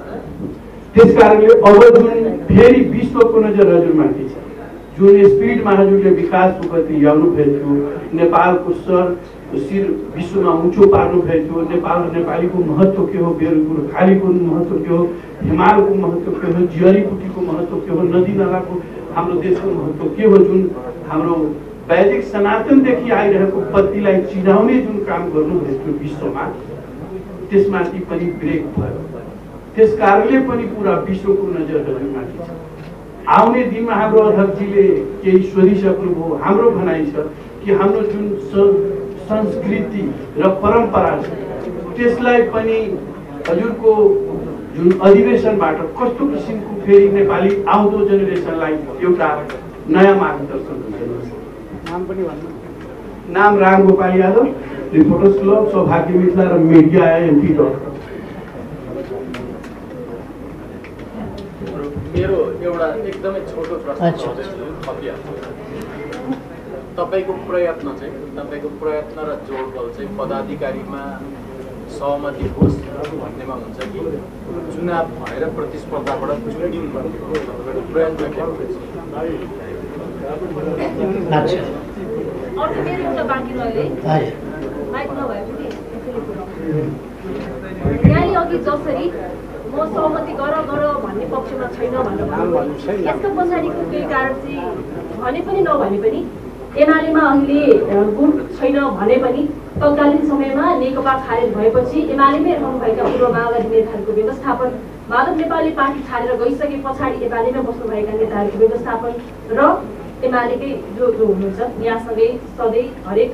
त्यस कारणले अब जुन फेरि विश्वको नजर हजुरमाथि छ, जुन स्पिडमा हजुरले विकासको गति ल्याउनु भएको थियो, नेपालको शिर विश्वमा उँचो पार्नु भएको थियो, नेपालीको महत्त्व के हो, खालीको महत्त्व के हो, हिमालको महत्त्व के हो, जडीबुटीको महत्त्व के हो, नदी नालाको हाम्रो देशको महत्त्व के हो, जुन हाम्रो वैदिक सनातनदेखि आइरहेको पत्तीलाई चिनाउने जुन काम गर्नुभएको थियो विश्वमा, त्यसमाथि पनि ब्रेक भयो। त्यस कारणले पनि पुरा विश्वको नजर हजुरमाथि छ। आउने दिनमा हाम्रो अध्यक्षजीले केही सोधिसक्नुभयो। हाम्रो भनाइ छ कि हाम्रो जुन संस्कृति र परम्परा छ त्यसलाई पनि हजुरको जुन अधिवेशनबाट कस्तो किसिमको फेरि नेपाली आउँदो जेनेरेसनलाई एउटा नयाँ मार्गदर्शन हुन्छ। नाम पनि भन्नु। नाम रामगोपाल यादव, रिपोर्टर्स क्लब, सौभाग्य मिथिला र मिडिया एमपी। मेरो एउटा एकदमै छोटो प्रश्न थपिहाल्छु। तपाईँको प्रयत्न र जोडबल चाहिँ पदाधिकारीमा सहमति होस् भन्नेमा हुन्छ कि चुनाव भएर प्रतिस्पर्धाबाट चुनिनु भन्ने प्रयत्न के अर्को मेरो एउटा बाँकी रह्यो है, माइक नभए पनि यहाँले अघि जसरी म सहमति गर भन्ने पक्षमा छैन भनेर भन्नुभयो, यसको पछाडिको केही कारण चाहिँ भने पनि नभने पनि एमालेमा अहिले गुट छैन भने पनि तत्कालीन समयमा नेकपा खारेज भएपछि एमालेमै रहनुभएका पूर्व माओवादी नेताहरूको व्यवस्थापन, माधव नेपाली पार्टी छाडेर गइसके पछाडि एमालेमा बस्नुभएका नेताहरूको व्यवस्थापन र एमालेकै जो हुनुहुन्छ यहाँसँगै सधैँ हरेक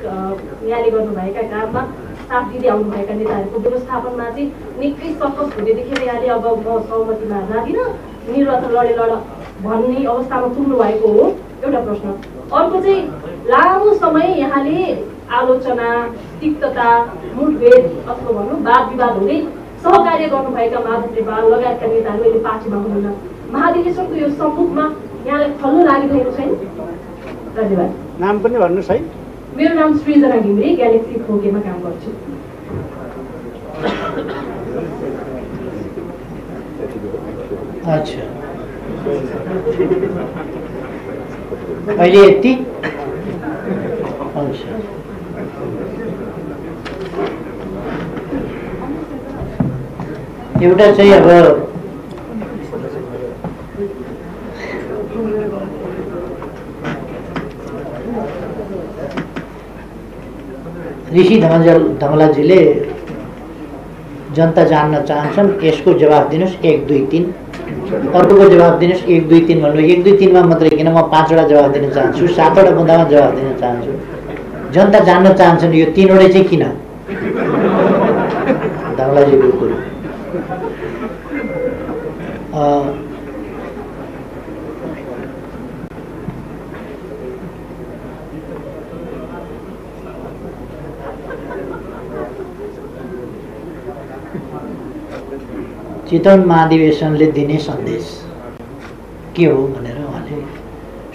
यहाँले गर्नुभएका काममा साथ दिँदै आउनुभएका नेताहरूको व्यवस्थापनमा चाहिँ निकै सकस हुँदै देखेर यहाँले अब म सहमतिमा जाँदिनँ, निर्वाचन लड भन्ने अवस्थामा पुग्नु भएको हो एउटा प्रश्न। अर्को चाहिँ लामो समय यहाँले आलोचना, तिक्तता, मुठभेड अथवा भनौँ वाद विवाद हुँदै सहकार्य गर्नुभएका माधव नेपाल लगायतका नेताहरू अहिले पार्टीमा हुनुहुन्न। महाधिवेशनको यो सम्मुखमा यहाँलाई खल्नु लागिरहेको छैन? धन्यवाद। नाम पनि भन्नुहोस् है। मेरो नाम सृजना घिमिरे, ग्यालेक्सी फोकेमा काम गर्छु। अच्छा, अहिले यति? अच्छा, एउटा चाहिँ अब ऋषि धमलाजीले जनता जान्न चाहन्छन्, यसको जवाब दिनुहोस् 1 2 3, अर्कोको जवाब दिनुहोस् 1 2 3 भन्नु। 1 2 3 मा मात्रै किन, म 5वटा जवाब दिन चाहन्छु, 7वटा बुँदामा जवाब दिन चाहन्छु। जनता जान्न चाहन्छन् यो 3वटै चाहिँ किन? धमलाजीको कुरो। चितवन महाधिवेशनले दिने सन्देश के हो भनेर उहाँले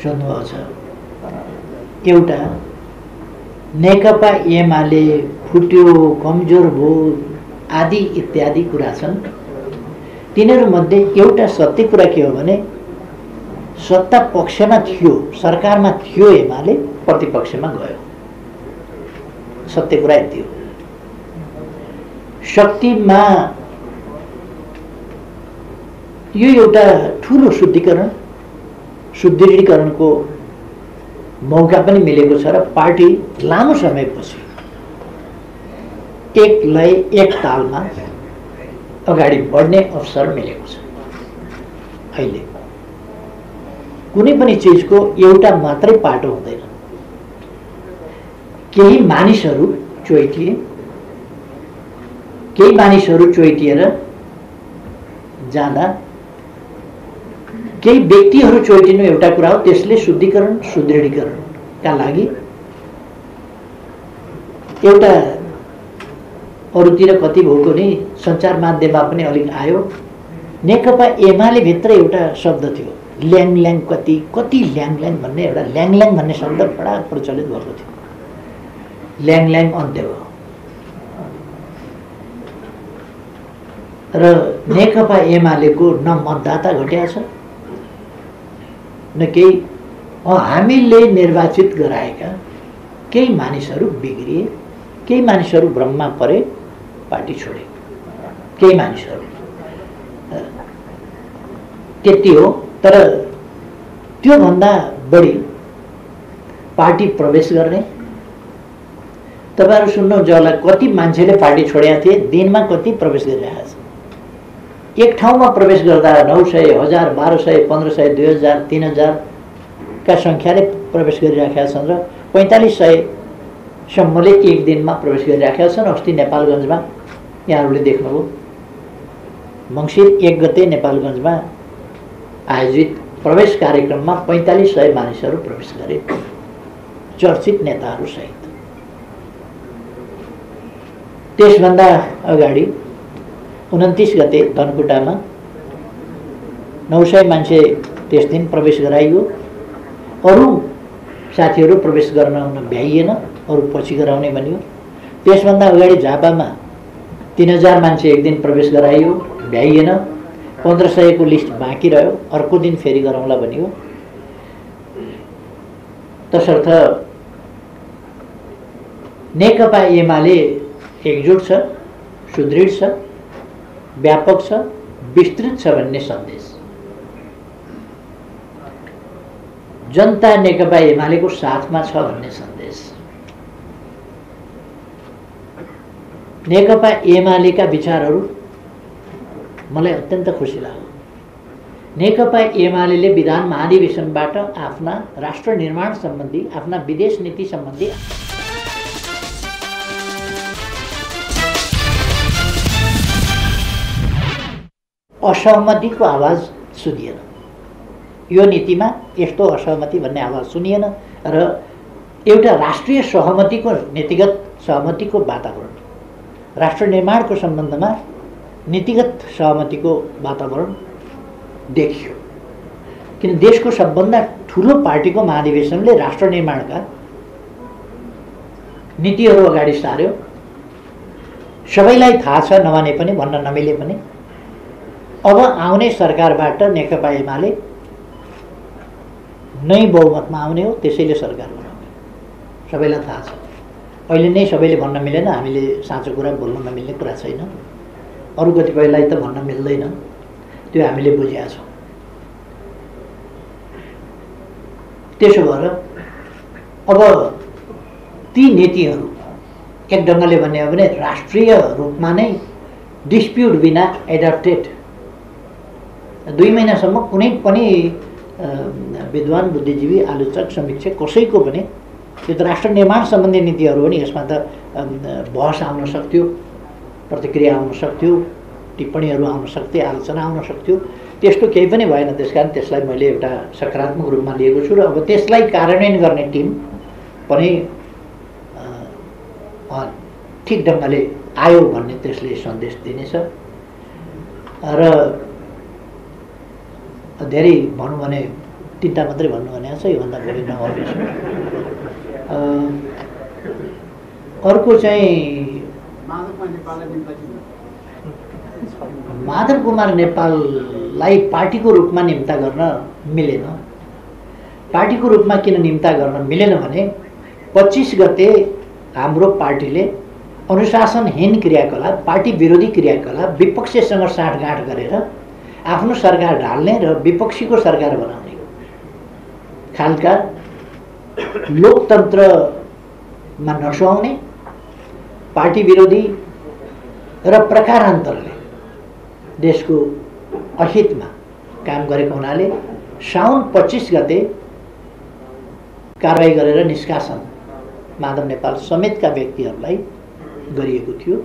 सोध्नुभएको छ। एउटा, नेकपा एमाले फुट्यो, कमजोर भयो आदि इत्यादि कुरा छन्। तिनीहरूमध्ये एउटा सत्य कुरा के हो भने सत्ता पक्षमा थियो, सरकारमा थियो एमाले, प्रतिपक्षमा गयो। सत्य कुरा यति हो। शक्तिमा यो एउटा ठुलो शुद्धिकरणको मौका पनि मिलेको छ र पार्टी लामो समयपछि एक लय एक तालमा अगाडि बढ्ने अवसर मिलेको छ। अहिले कुनै पनि चिजको एउटा मात्रै पाटो हुँदैन। केही मानिसहरू चोइटिएर जाँदा केही व्यक्तिहरू चोइटिनु एउटा कुरा हो, त्यसले सुदृढीकरणका लागि एउटा अरूतिर कति भएको नि सञ्चार माध्यममा पनि अलिक आयो। नेकपा एमाले भित्र एउटा शब्द थियो, ल्याङ कति ल्याङ भन्ने, एउटा ल्याङ भन्ने शब्द बडा प्रचलित भएको थियो। ल्याङ अन्त्य हो र नेकपा एमालेको न मतदाता घट्या छ, न केही हामीले निर्वाचित गराएका केही मानिसहरू बिग्रिए, केही मानिसहरू भ्रममा परे, पार्टी छोडे, केही मानिसहरू त्यति हो। तर त्योभन्दा बढी पार्टी प्रवेश गर्ने, तपाईँहरू सुन्नुहुन्छ होला कति मान्छेले पार्टी छोडेका थिए, दिनमा कति प्रवेश गरिरहेका छन्। एक ठाउँमा प्रवेश गर्दा 900, 1000, 1200, 1500, 2000, 3000 का सङ्ख्याले प्रवेश गरिराखेका छन् र 4500 सम्मले एक दिनमा प्रवेश गरिराखेका छन्। अस्ति नेपालगञ्जमा यहाँहरूले देख्नुभयो, मङ्सिर 1 गते नेपालगञ्जमा आयोजित प्रवेश कार्यक्रममा 4500 मानिसहरू प्रवेश गरे, चर्चित नेताहरू सहित। त्यसभन्दा अगाडि 29 गते धनकुटामा 900 मान्छे त्यस दिन प्रवेश गराइयो। अरू साथीहरू प्रवेश गर्न भ्याइएन, अरू पछि गराउने भनियो। त्यसभन्दा अगाडि झापामा 3000 मान्छे एक दिन प्रवेश गराइयो, भ्याइएन। 1500 को लिस्ट बाँकी रह्यो, अर्को दिन फेरि गराउँला भनियो। तसर्थ नेकपा एमाले एकजुट छ, सुदृढ छ, व्यापक छ, विस्तृत छ भन्ने सन्देश। जनता नेकपा एमालेको साथमा छ भन्ने सन्देश। नेकपा एमालेका विचारहरू मलाई अत्यन्त खुसी लाग्यो। नेकपा एमाले विधान महाधिवेशनबाट आफ्ना राष्ट्र निर्माण सम्बन्धी, आफ्ना विदेश नीति सम्बन्धी असहमतिको आवाज सुनिएन। यो नीतिमा यस्तो असहमति भन्ने आवाज सुनिएन र एउटा राष्ट्रिय सहमतिको, नीतिगत सहमतिको वातावरण, राष्ट्र निर्माणको सम्बन्धमा नीतिगत सहमतिको वातावरण देखियो। किन देशको सबभन्दा ठुलो पार्टीको महाधिवेशनले राष्ट्र निर्माणका नीतिहरू अगाडि सार्यो। सबैलाई थाहा छ, नमाने पनि, भन्न नमिले पनि, अब आउने सरकारबाट नेकपा एमाले नै बहुमतमा आउने हो, त्यसैले सरकार बनाउने सबैलाई थाहा छ। अहिले नै सबैले भन्न मिलेन, हामीले साँचो कुरा बोल्न नमिल्ने कुरा छैन, अरू कतिपयलाई त भन्न मिल्दैन, त्यो हामीले बुझेका छौँ। त्यसो भएर अब ती नीतिहरू एक ढङ्गले भन्ने हो भने राष्ट्रिय रूपमा नै डिस्प्युट बिना एडप्टेड 2 महिनासम्म कुनै पनि विद्वान, बुद्धिजीवी, आलोचक, समीक्षक कसैको पनि यो त राष्ट्र निर्माण सम्बन्धी नीतिहरू हो नि, यसमा त बहस आउन सक्थ्यो, प्रतिक्रिया आउन सक्थ्यो, टिप्पणीहरू आउन सक्थे, आलोचना आउन सक्थ्यो। त्यस्तो केही पनि भएन। त्यसकारण त्यसलाई मैले एउटा सकारात्मक रूपमा लिएको छु र अब त्यसलाई कार्यान्वयन गर्ने टिम पनि ठिक ढङ्गले आयो भन्ने त्यसले सन्देश दिनेछ। र धेरै भनौँ भने 3टा मात्रै भन्नु भनेको छ, योभन्दा बढी नगर्नेछु। अर्को चाहिँ माधव कुमार नेपाललाई पार्टीको रूपमा निम्ता गर्न मिलेन। पार्टीको रूपमा किन निम्ता गर्न मिलेन भने 25 गते हाम्रो पार्टीले अनुशासनहीन क्रियाकलाप, पार्टी विरोधी क्रियाकलाप, विपक्षसँग साँठगाँठ गरेर आफ्नो सरकार ढाल्ने र विपक्षीको सरकार बनाउने खालका लोकतन्त्रमा नसुहाउने, पार्टी विरोधी र प्रकारान्तरले देशको अहितमा काम गरेको हुनाले साउन 25 गते कारबाही गरेर निष्कासन माधव नेपाल समेतका व्यक्तिहरूलाई गरिएको थियो।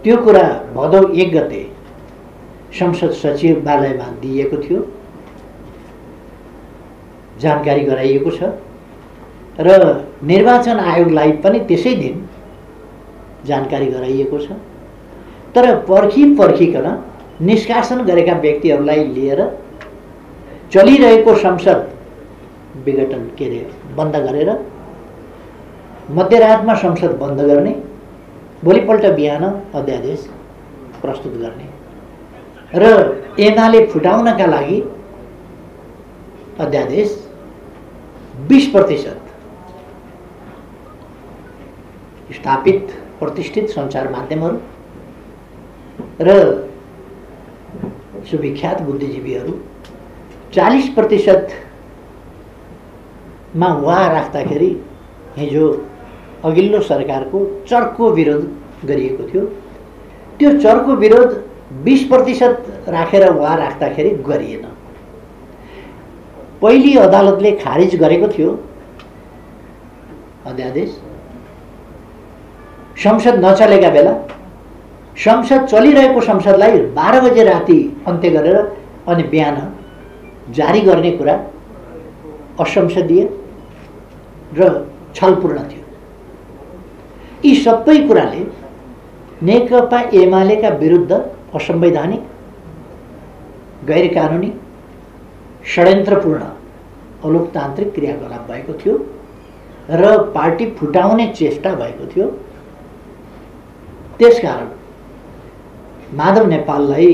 त्यो कुरा भदौ 1 गते संसद सचिवालयमा दिइएको थियो, जानकारी गराइएको छ र निर्वाचन आयोगलाई पनि त्यसै दिन जानकारी गराइएको छ। तर पर्खिकन निष्कासन गरेका व्यक्तिहरूलाई लिएर चलिरहेको संसद विघटन बन्द गरेर मध्यरातमा संसद बन्द गर्ने, भोलिपल्ट बिहान अध्यादेश प्रस्तुत गर्ने र एमाले फुटाउनका लागि अध्यादेश 20% स्थापित प्रतिष्ठित सञ्चार माध्यमहरू र सुविख्यात बुद्धिजीवीहरू 40% मा उहाँ राख्दाखेरि हिजो अघिल्लो सरकारको चर्को विरोध गरिएको थियो। त्यो चर्को विरोध 20% राखेर उहाँ राख्दाखेरि गरिएन। पहिली अदालतले खारिज गरेको थियो अध्यादेश। संसद नचलेका बेला संसद चलिरहेको संसदलाई 12 बजे राति अन्त्य गरेर अनि बिहान जारी गर्ने कुरा असंसदीय र छलपूर्ण थियो। यी सबै कुराले नेकपा एमालेका विरुद्ध असंवैधानिक, गैर कानुनी, षड्यन्त्रपूर्ण अलोकतान्त्रिक क्रियाकलाप भएको थियो र पार्टी फुटाउने चेष्टा भएको थियो। त्यसकारण माधव नेपाललाई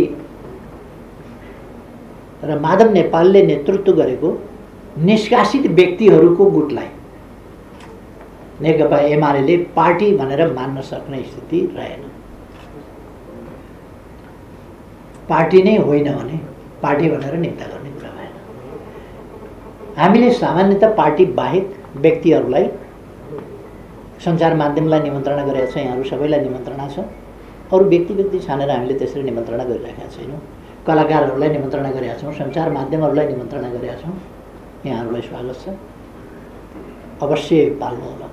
र माधव नेपालले नेतृत्व गरेको निष्कासित व्यक्तिहरूको गुटलाई नेकपा एमाले पार्टी भनेर मान्न सक्ने स्थिति रहेन। पार्टी नै होइन भने पार्टी भनेर निम्ता गर्ने कुरा भएन। हामीले सामान्यतः पार्टी बाहेक व्यक्तिहरूलाई सञ्चार माध्यमलाई निमन्त्रणा गरेका छौँ। यहाँहरू सबैलाई निमन्त्रणा छ। अरू व्यक्ति छानेर हामीले त्यसरी निमन्त्रणा गरिरहेका छैनौँ। कलाकारहरूलाई निमन्त्रणा गरेका छौँ, सञ्चार माध्यमहरूलाई निमन्त्रणा गरेका छौँ। यहाँहरूलाई स्वागत छ, अवश्य पाल्नु होला।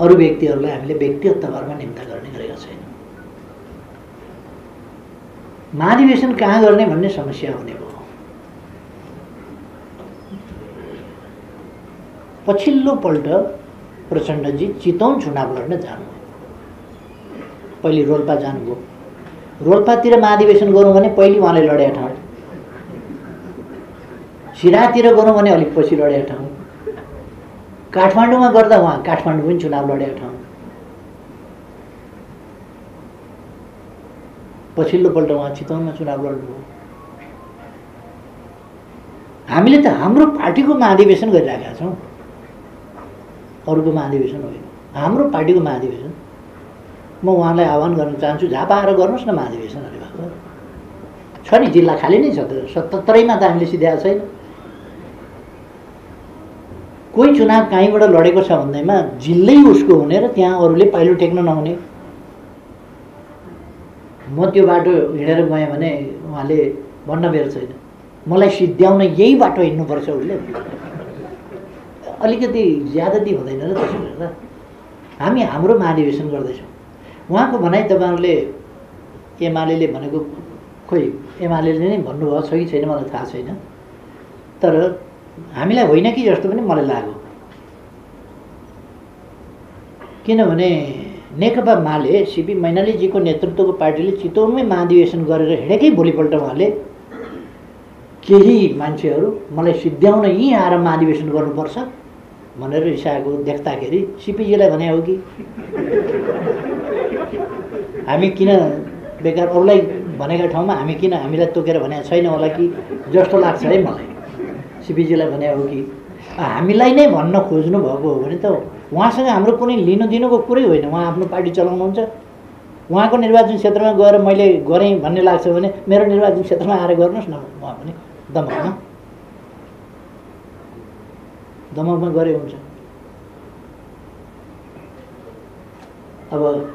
अरू व्यक्तिहरूलाई हामीले व्यक्तिगत तवरमा निम्ता गर्ने गरेका छैनौँ। महाधिवेशन कहाँ गर्ने भन्ने समस्या हुने भयो। पछिल्लो पल्ट प्रचण्डजी चितवन चुनाव लड्न जानुभयो। पहिले रोल्पा जानुभयो। रोल्पातिर महाधिवेशन गरौँ भने पहिले उहाँले लडेका ठाउँ, सिराहातिर गरौँ भने अलिक पछि लडेका ठाउँ, काठमाडौँमा गर्दा उहाँ काठमाडौँ पनि चुनाव लडेका ठाउँ। पछिल्लो पल्ट उहाँ चितवनमा चुनाव लड्नुभयो। हामीले त हाम्रो पार्टीको महाधिवेशन गरिरहेका छौँ, अरूको महाधिवेशन होइन। हाम्रो पार्टीको महाधिवेशन। म उहाँलाई आह्वान गर्न चाहन्छु, झापा आएर गर्नुहोस् न महाधिवेशन। अरे बाबा छ नि, जिल्ला खाली नै छ त। 77मा त हामीले सिध्याएको छैन। कोही चुनाव कहीँबाट लडेको छ भन्दैमा जिल्लै उसको हुने र त्यहाँ अरूले पाइलो टेक्न नहुने। म त्यो बाटो हिँडेर गएँ भने उहाँले भन्न बेर छैन, मलाई सिद्ध्याउन यही बाटो हिँड्नुपर्छ उसले। अलिकति ज्यादती हुँदैन र त्यसो गर्दा। हामी हाम्रो महाधिवेशन गर्दैछौँ। उहाँको भनाइ तपाईँहरूले एमाले भनेको, खोइ एमाले नै भन्नुभएको छ कि छैन मलाई थाहा छैन, तर हामीलाई होइन कि जस्तो पनि मलाई लाग्यो। किनभने नेकपा माले सीपी मैनालीजीको नेतृत्वको पार्टीले चितवनमै महाधिवेशन गरेर हिँडेकै भोलिपल्ट उहाँले केही मान्छेहरू मलाई सिद्ध्याउन यहीँ आएर महाधिवेशन गर्नुपर्छ भनेर रिसाएको देख्दाखेरि सिपीजीलाई भने हो कि हामी किन बेकार अरूलाई भनेका ठाउँमा हामी किन हामीलाई तोकेर भनेको छैन होला कि जस्तो लाग्छ है मलाई। सिपीजीलाई भने हो कि हामीलाई नै भन्न खोज्नु भएको हो भने त उहाँसँग हाम्रो कुनै लिनु दिनुको कुरै होइन। उहाँ आफ्नो पार्टी चलाउनुहुन्छ। उहाँको निर्वाचन क्षेत्रमा गएर मैले गरेँ भन्ने लाग्छ भने मेरो निर्वाचन क्षेत्रमा आएर गर्नुहोस् न। उहाँ पनि दमकमा गरे हुन्छ। अब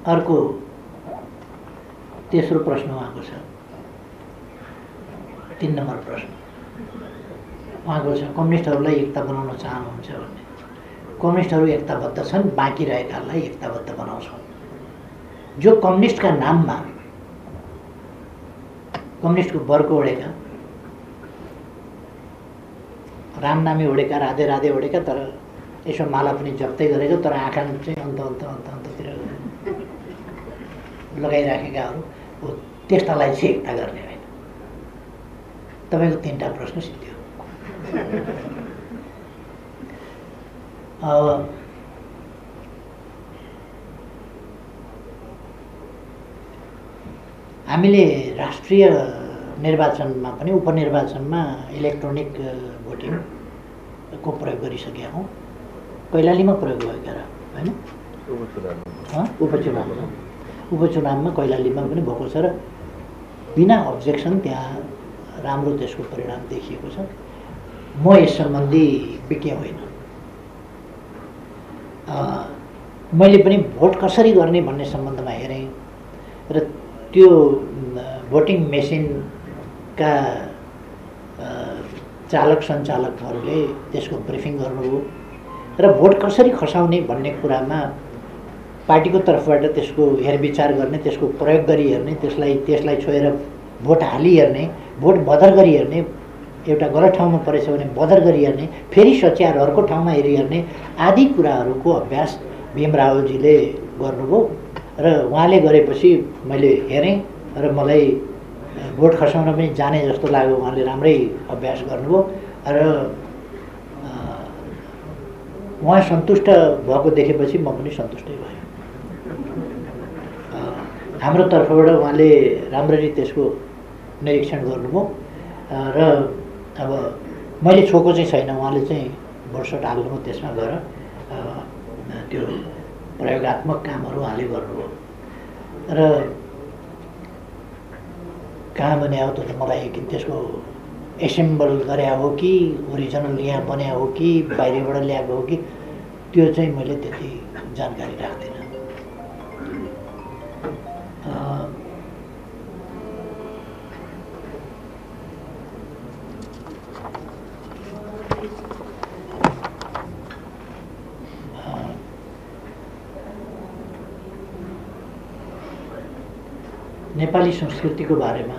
अर्को तेस्रो प्रश्न उहाँको छ, 3 नम्बर प्रश्न उहाँको छ, कम्युनिस्टहरूलाई एकता बनाउन चाहनुहुन्छ भन्ने। कम्युनिस्टहरू एकताबद्ध छन्, बाँकी रहेकालाई एकताबद्ध बनाउँछौँ। जो कम्युनिस्टका नाममा कम्युनिस्टको बर्को ओढेका, रामनामी ओढेका, राधे राधे ओढेका, तर यसो माला पनि जप्तै गरेको, तर आँखा चाहिँ अन्ततिर लगाइराखेकाहरू हो, त्यस्तालाई चाहिँ एकता गर्ने होइन। तपाईँको 3टा प्रश्न सिद्धियो। हामीले राष्ट्रिय निर्वाचनमा पनि उपनिर्वाचनमा इलेक्ट्रोनिक भोटिङको प्रयोग गरिसकेका हौँ। कैलालीमा प्रयोग भएको र होइन, उपचुनावमा कैलालीमा पनि भएको छ र बिना अब्जेक्सन त्यहाँ राम्रो त्यसको परिणाम देखिएको छ। म यस सम्बन्धी विज्ञ होइन। मैले पनि भोट कसरी गर्ने भन्ने सम्बन्धमा हेरेँ र त्यो भोटिङ मेसिनका चालक सञ्चालकहरूले त्यसको ब्रिफिङ गर्नुभयो र भोट कसरी खसाउने भन्ने कुरामा पार्टीको तर्फबाट त्यसको हेरविचार गर्ने, त्यसको प्रयोग गरी हेर्ने, त्यसलाई छोएर भोट हाली हेर्ने, भोट बदर गरी हेर्ने, एउटा गलत ठाउँमा परेछ भने बदर गरी हेर्ने, फेरि सच्याएर अर्को ठाउँमा हेरिहेर्ने आदि कुराहरूको अभ्यास भीम रावलजीले गर्नुभयो र उहाँले गरेपछि मैले हेरेँ र मलाई भोट खसाउन पनि जाने जस्तो लाग्यो। उहाँले राम्रै अभ्यास गर्नुभयो र उहाँ सन्तुष्ट भएको देखेपछि म पनि सन्तुष्टै भएँ। हाम्रो तर्फबाट उहाँले राम्ररी त्यसको निरीक्षण गर्नुभयो र अब मैले छोएको चाहिँ छैन। उहाँले चाहिँ भोटसोट हाल्नुभयो, त्यसमा गएर त्यो प्रयोगात्मक कामहरू उहाँले गर्नुभयो र कहाँ बन्या हो त मलाई त्यसको एसेम्बल गरे हो कि ओरिजिनल यहाँ बन्या हो कि बाहिरबाट ल्याएको हो कि त्यो चाहिँ मैले त्यति जानकारी राख्दिनँ। नेपाली संस्कृतिको बारेमा,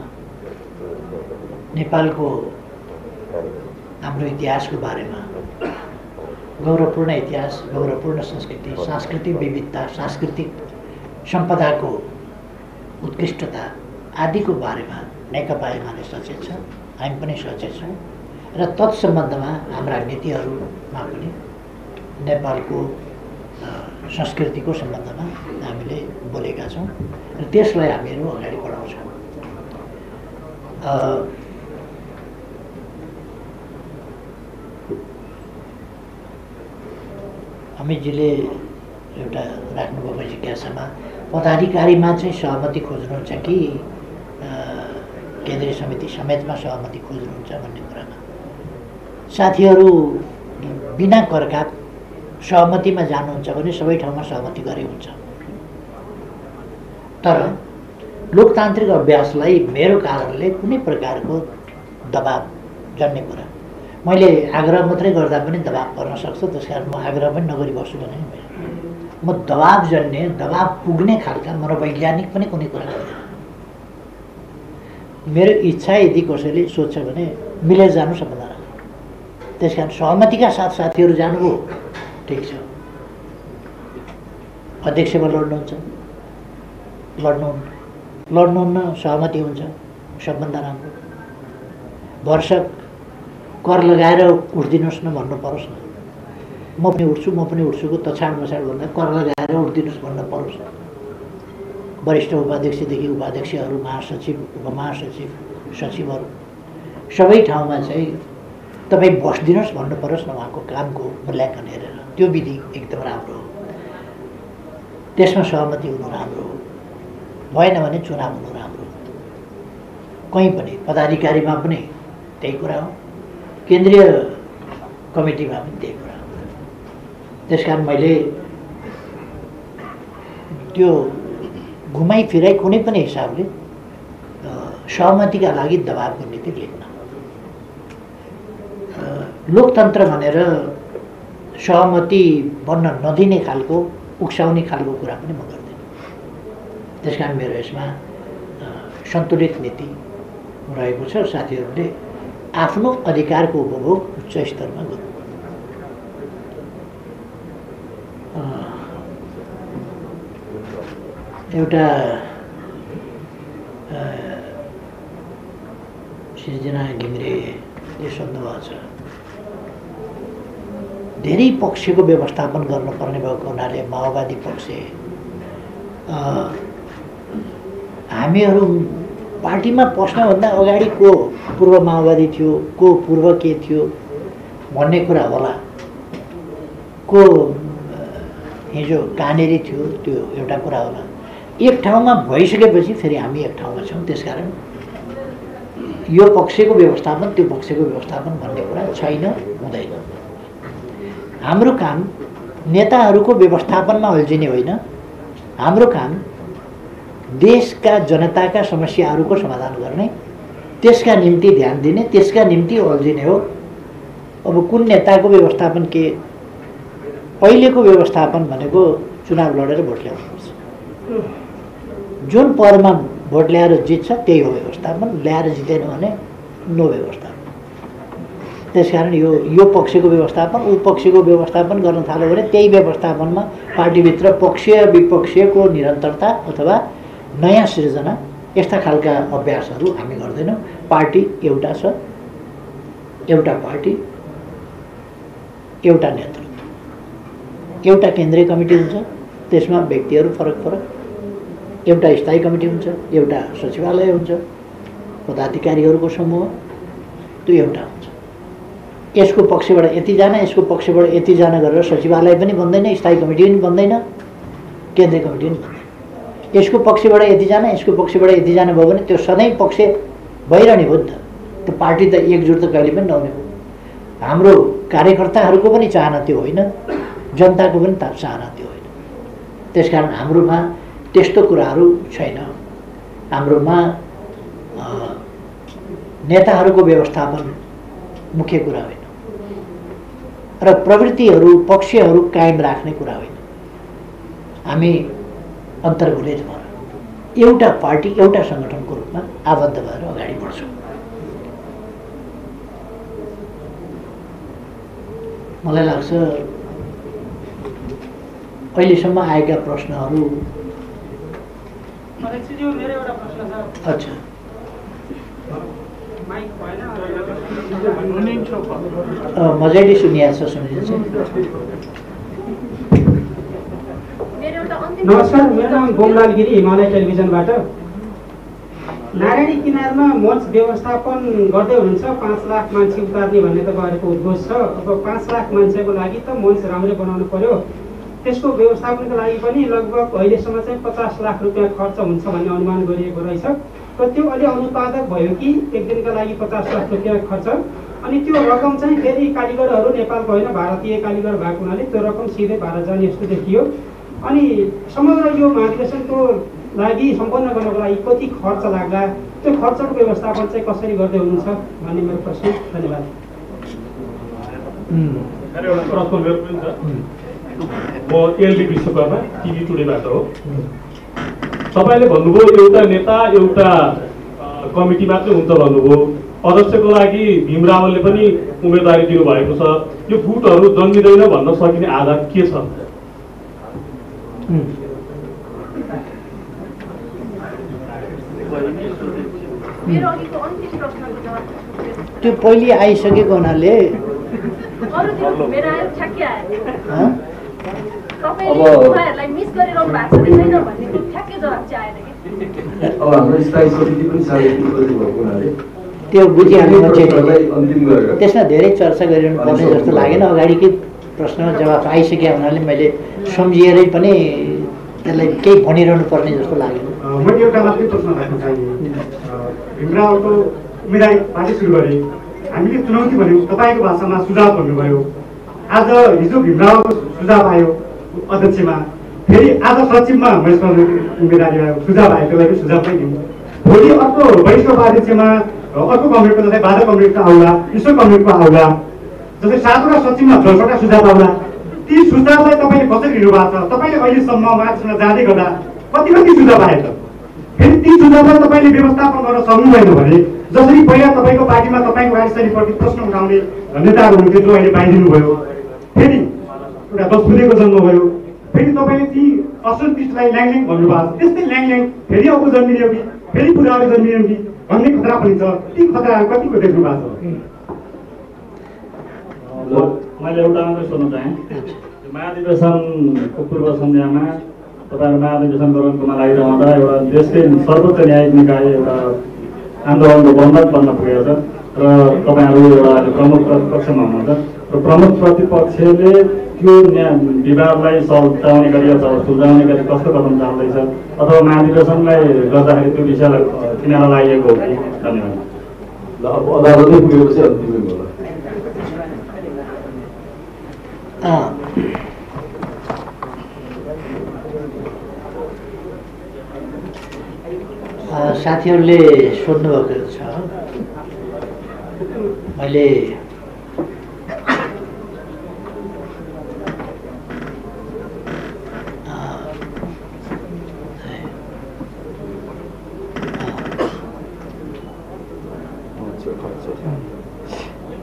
नेपालको हाम्रो इतिहासको बारेमा, गौरवपूर्ण इतिहास, गौरवपूर्ण संस्कृति, सांस्कृतिक विविधता, सांस्कृतिक सम्पदाको उत्कृष्टता आदिको बारेमा नेकपा एमाले सचेत छ, हामी पनि सचेत छौँ र तत्सम्बन्धमा हाम्रा नीतिहरूमा पनि नेपालको संस्कृतिको सम्बन्धमा हामीले बोलेका छौँ र त्यसलाई हामीहरू अगाडि बढाउँछौँ। अमितजीले एउटा राख्नुभएको जिज्ञासामा पदाधिकारीमा चाहिँ सहमति खोज्नुहुन्छ कि केन्द्रीय समिति समेतमा सहमति खोज्नुहुन्छ भन्ने कुरामा साथीहरू बिना करकाप सहमतिमा जानुहुन्छ भने सबै ठाउँमा सहमति गरे हुन्छ। तर लोकतान्त्रिक अभ्यासलाई मेरो कारणले कुनै प्रकारको दबाब जन्ने कुरा, मैले आग्रह मात्रै गर्दा पनि दबाब पर्न सक्छ, त्यस कारण म आग्रह पनि नगरी बस्छु भने म दबाब जन्ने, दबाब पुग्ने खालका मनोवैज्ञानिक पनि कुनै कुरा गर्दैन। मेरो इच्छा यदि कसैले सोध्छ भने मिलेर जानु सबभन्दा राम्रो। त्यस कारण सहमतिका साथ साथीहरू जानुभयो ठिक छ। अध्यक्षमा लड्नुहुन्छ, लड्नुहुन्न, सहमति हुन्छ सबभन्दा राम्रो। वर्ष कर लगाएर उठिदिनुहोस् न भन्नु परोस् न, म पनि उठ्छुको तछाड मछाड भन्दा कर लगाएर उठिदिनुहोस् भन्नु परोस् न। वरिष्ठ उपाध्यक्षदेखि उपाध्यक्षहरू, महासचिव, उपमहासचिव, सचिवहरू सबै ठाउँमा चाहिँ तपाईँ बस्दिनुहोस् भन्नु परोस् न। उहाँको कामको मूल्याङ्कन हेरेर त्यो विधि एकदम राम्रो हो, त्यसमा सहमति हुनु राम्रो हो। भएन भने चुनाव हुनु राम्रो हो। कहीँ पनि पदाधिकारीमा पनि त्यही कुरा हो, केन्द्रीय कमिटीमा पनि त्यही कुरा हो। त्यस कारण मैले त्यो घुमाइ फिराइ कुनै पनि हिसाबले सहमतिका लागि दबाबको नीति लिन्न। लोकतन्त्र भनेर सहमति बन्न नदिने खालको, उक्साउने खालको कुरा पनि म गर्दिनँ। त्यस कारण मेरो यसमा सन्तुलित नीति रहेको छ। साथीहरूले आफ्नो अधिकारको उपभोग उच्च स्तरमा गर्नु। एउटा सृजना घिमिरेले सोध्नुभएको छ, धेरै पक्षको व्यवस्थापन गर्नुपर्ने भएको हुनाले माओवादी पक्ष हामीहरू पार्टीमा पस्नुभन्दा अगाडि को पूर्व माओवादी थियो, को पूर्व के थियो भन्ने कुरा होला, को हिजो कहाँनेरि थियो त्यो एउटा कुरा होला। एक ठाउँमा भइसकेपछि फेरि हामी एक ठाउँमा छौँ। त्यसकारण यो पक्षको व्यवस्थापन त्यो पक्षको व्यवस्थापन भन्ने कुरा छैन, हुँदैन। हाम्रो काम नेताहरूको व्यवस्थापनमा अल्झिने होइन। हाम्रो काम देशका जनताका समस्याहरूको समाधान गर्ने, त्यसका निम्ति ध्यान दिने, त्यसका निम्ति अल्झिने हो। अब कुन नेताको व्यवस्थापन के, पहिलेको व्यवस्थापन भनेको चुनाव लडेर भोट ल्याउनुपर्छ। जुन परमा भोट ल्याएर जित्छ त्यही हो व्यवस्थापन, ल्याएर जितेन भने नो व्यवस्थापन। त्यसकारण यो पक्षको व्यवस्थापन ऊ पक्षको व्यवस्थापन गर्न थाल्यो भने त्यही व्यवस्थापनमा पार्टीभित्र पक्षीय विपक्षीयको निरन्तरता अथवा नयाँ सृजना यस्ता खालका अभ्यासहरू हामी गर्दैनौँ। पार्टी एउटा छ, एउटा पार्टी, एउटा नेतृत्व, एउटा केन्द्रीय कमिटी हुन्छ, त्यसमा व्यक्तिहरू फरक फरक, एउटा स्थायी कमिटी हुन्छ, एउटा सचिवालय हुन्छ, पदाधिकारीहरूको समूह, त्यो एउटा हुन्छ। यसको पक्षबाट यतिजना, यसको पक्षबाट यतिजना गरेर सचिवालय पनि बन्दैन, स्थायी कमिटी पनि बन्दैन, केन्द्रीय कमिटी पनि बन्दैन। यसको पक्षबाट यतिजना, यसको पक्षबाट यतिजना भयो भने त्यो सधैँ पक्ष भइरहने हो नि त। त्यो पार्टी त एकजुट त कहिले पनि नहुने हो। हाम्रो कार्यकर्ताहरूको पनि चाहना त्यो होइन, जनताको पनि चाहना त्यो होइन। त्यसकारण हाम्रोमा त्यस्तो कुराहरू छैन। हाम्रोमा नेताहरूको व्यवस्थापन मुख्य कुरा होइन र प्रवृत्तिहरू पक्षहरू कायम राख्ने कुरा होइन। हामी अन्तर्गुलित भएर एउटा पार्टी एउटा सङ्गठनको रूपमा आबद्ध भएर अगाडि बढ्छौँ। मलाई लाग्छ अहिलेसम्म आएका प्रश्नहरू। अच्छा, मजाले सुनिएको छ, सुनिन्छ। नमस्कार, मेरो नाम गोमलाल गिरी, हिमालय टेलिभिजनबाट। नारायणी किनारमा मञ्च व्यवस्थापन गर्दै हुनुहुन्छ, 5 लाख मान्छे उतार्ने भन्ने तपाईँहरूको उद्घोष छ। अब 5 लाख मान्छेको लागि त मञ्च राम्रै बनाउनु पर्यो। त्यसको व्यवस्थापनको लागि पनि लगभग अहिलेसम्म चाहिँ 50 लाख रुपियाँ खर्च हुन्छ भन्ने अनुमान गरिएको रहेछ। र त्यो अलि अनुत्पादक भयो कि एक दिनका लागि 50 लाख रुपियाँ खर्च, अनि त्यो रकम चाहिँ फेरि कालीगरहरू नेपालको होइन भारतीय कालीगर भएको हुनाले त्यो रकम सिधै भारत जाने जस्तो देखियो। अनि समग्र यो महाधिवेशनको लागि सम्पन्न गर्नको लागि कति खर्च लाग्ला, त्यो खर्चको व्यवस्थापन चाहिँ कसरी गर्दै हुनुहुन्छ भन्ने मेरो प्रश्न। धन्यवाद। म एलबी विश्वकर्मा, टिभी टुडेबाट हो। तपाईँले भन्नुभयो एउटा नेता एउटा कमिटी मात्रै हुन्छ भन्नुभयो। अध्यक्षको लागि भीम रावलले पनि उम्मेदवारी दिनुभएको छ। यो गुटहरू जन्मिँदैन भन्न सकिने आधार के छ? त्यो पहिले आइसकेको हुनाले त्यो बुझिहाल्नु त्यसमा धेरै चर्चा गरिरहनु पर्ने जस्तो लागेन। अगाडिकै प्रश्नमा जवाफ आइसकेको हुनाले मैले सम्झिएरै पनि त्यसलाई केही भनिरहनु पर्ने जस्तो लागेन। मैले एउटा मात्रै प्रश्न राख्न चाहेँ। भीमरावको उम्मेदवारी पार्टी सुरु गरे, हामीले चुनौती भन्यौँ, तपाईँको भाषामा सुझाव भन्नुभयो। आज हिजो भीमरावको सुझाव आयो अध्यक्षमा, फेरि आज सचिवमा महेश्वर उम्मेदवारी आयो, सुझाव आयो, त्यसलाई सुझाव पनि दिउँ। भोलि अर्को वरिष्ठ अध्यक्षमा अर्को कमरेडको जस्तै 12 कमरेडको आउला, 20 कमरेडको आउला, जस्तै 7वटा सचिवमा 10वटा सुझाव आउला। ती सुझावलाई तपाईँले कसरी लिनुभएको छ? तपाईँले अहिलेसम्म उहाँसँग जाँदै गर्दा कति सुझाव आयो त? फेरि ती सुझावलाई तपाईँले व्यवस्थापन गर्न सक्नु भएन भने, जसरी पहिला तपाईँको पार्टीमा तपाईँको कार्यशैलीप्रति प्रश्न उठाउने नेताहरू हुनुहुन्थ्यो जो अहिले बाहिरिनु भयो, फेरि एउटा 10 बुधेको जन्म भयो, फेरि तपाईँले ती असन्तुष्टलाई ल्याङल्याङ भन्नुभएको छ। त्यस्तै ल्याङल्याङ फेरि अब जन्मिने हो कि फेरि पुरानो जन्मिने हो कि भन्ने खतरा पनि छ। ती खतराहरू कतिको देख्नु भएको छ? मैले एउटा मात्रै सोध्न चाहेँ, महाधिवेशनको पूर्व सन्ध्यामा तपाईँहरू महाधिवेशन गराउनुमा लागिरहँदा एउटा देशकै सर्वोच्च न्यायिक निकाय एउटा आन्दोलनको बन्धक बन्न पुगेको छ र तपाईँहरू एउटा प्रमुख प्रतिपक्षमा हुनुहुन्छ र प्रमुख प्रतिपक्षले त्यो विवादलाई सल्टाउने गरी अथवा सुल्झाउने गरी कस्तो कदम चाल्दैछ अथवा महाधिवेशनलाई गर्दाखेरि त्यो विषयलाई किनारा लागेको हो कि? धन्यवाद। ल अब अदालतै पुगेपछि अन्तिमै होला। साथीहरूले सोध्नुभएको छ, मैले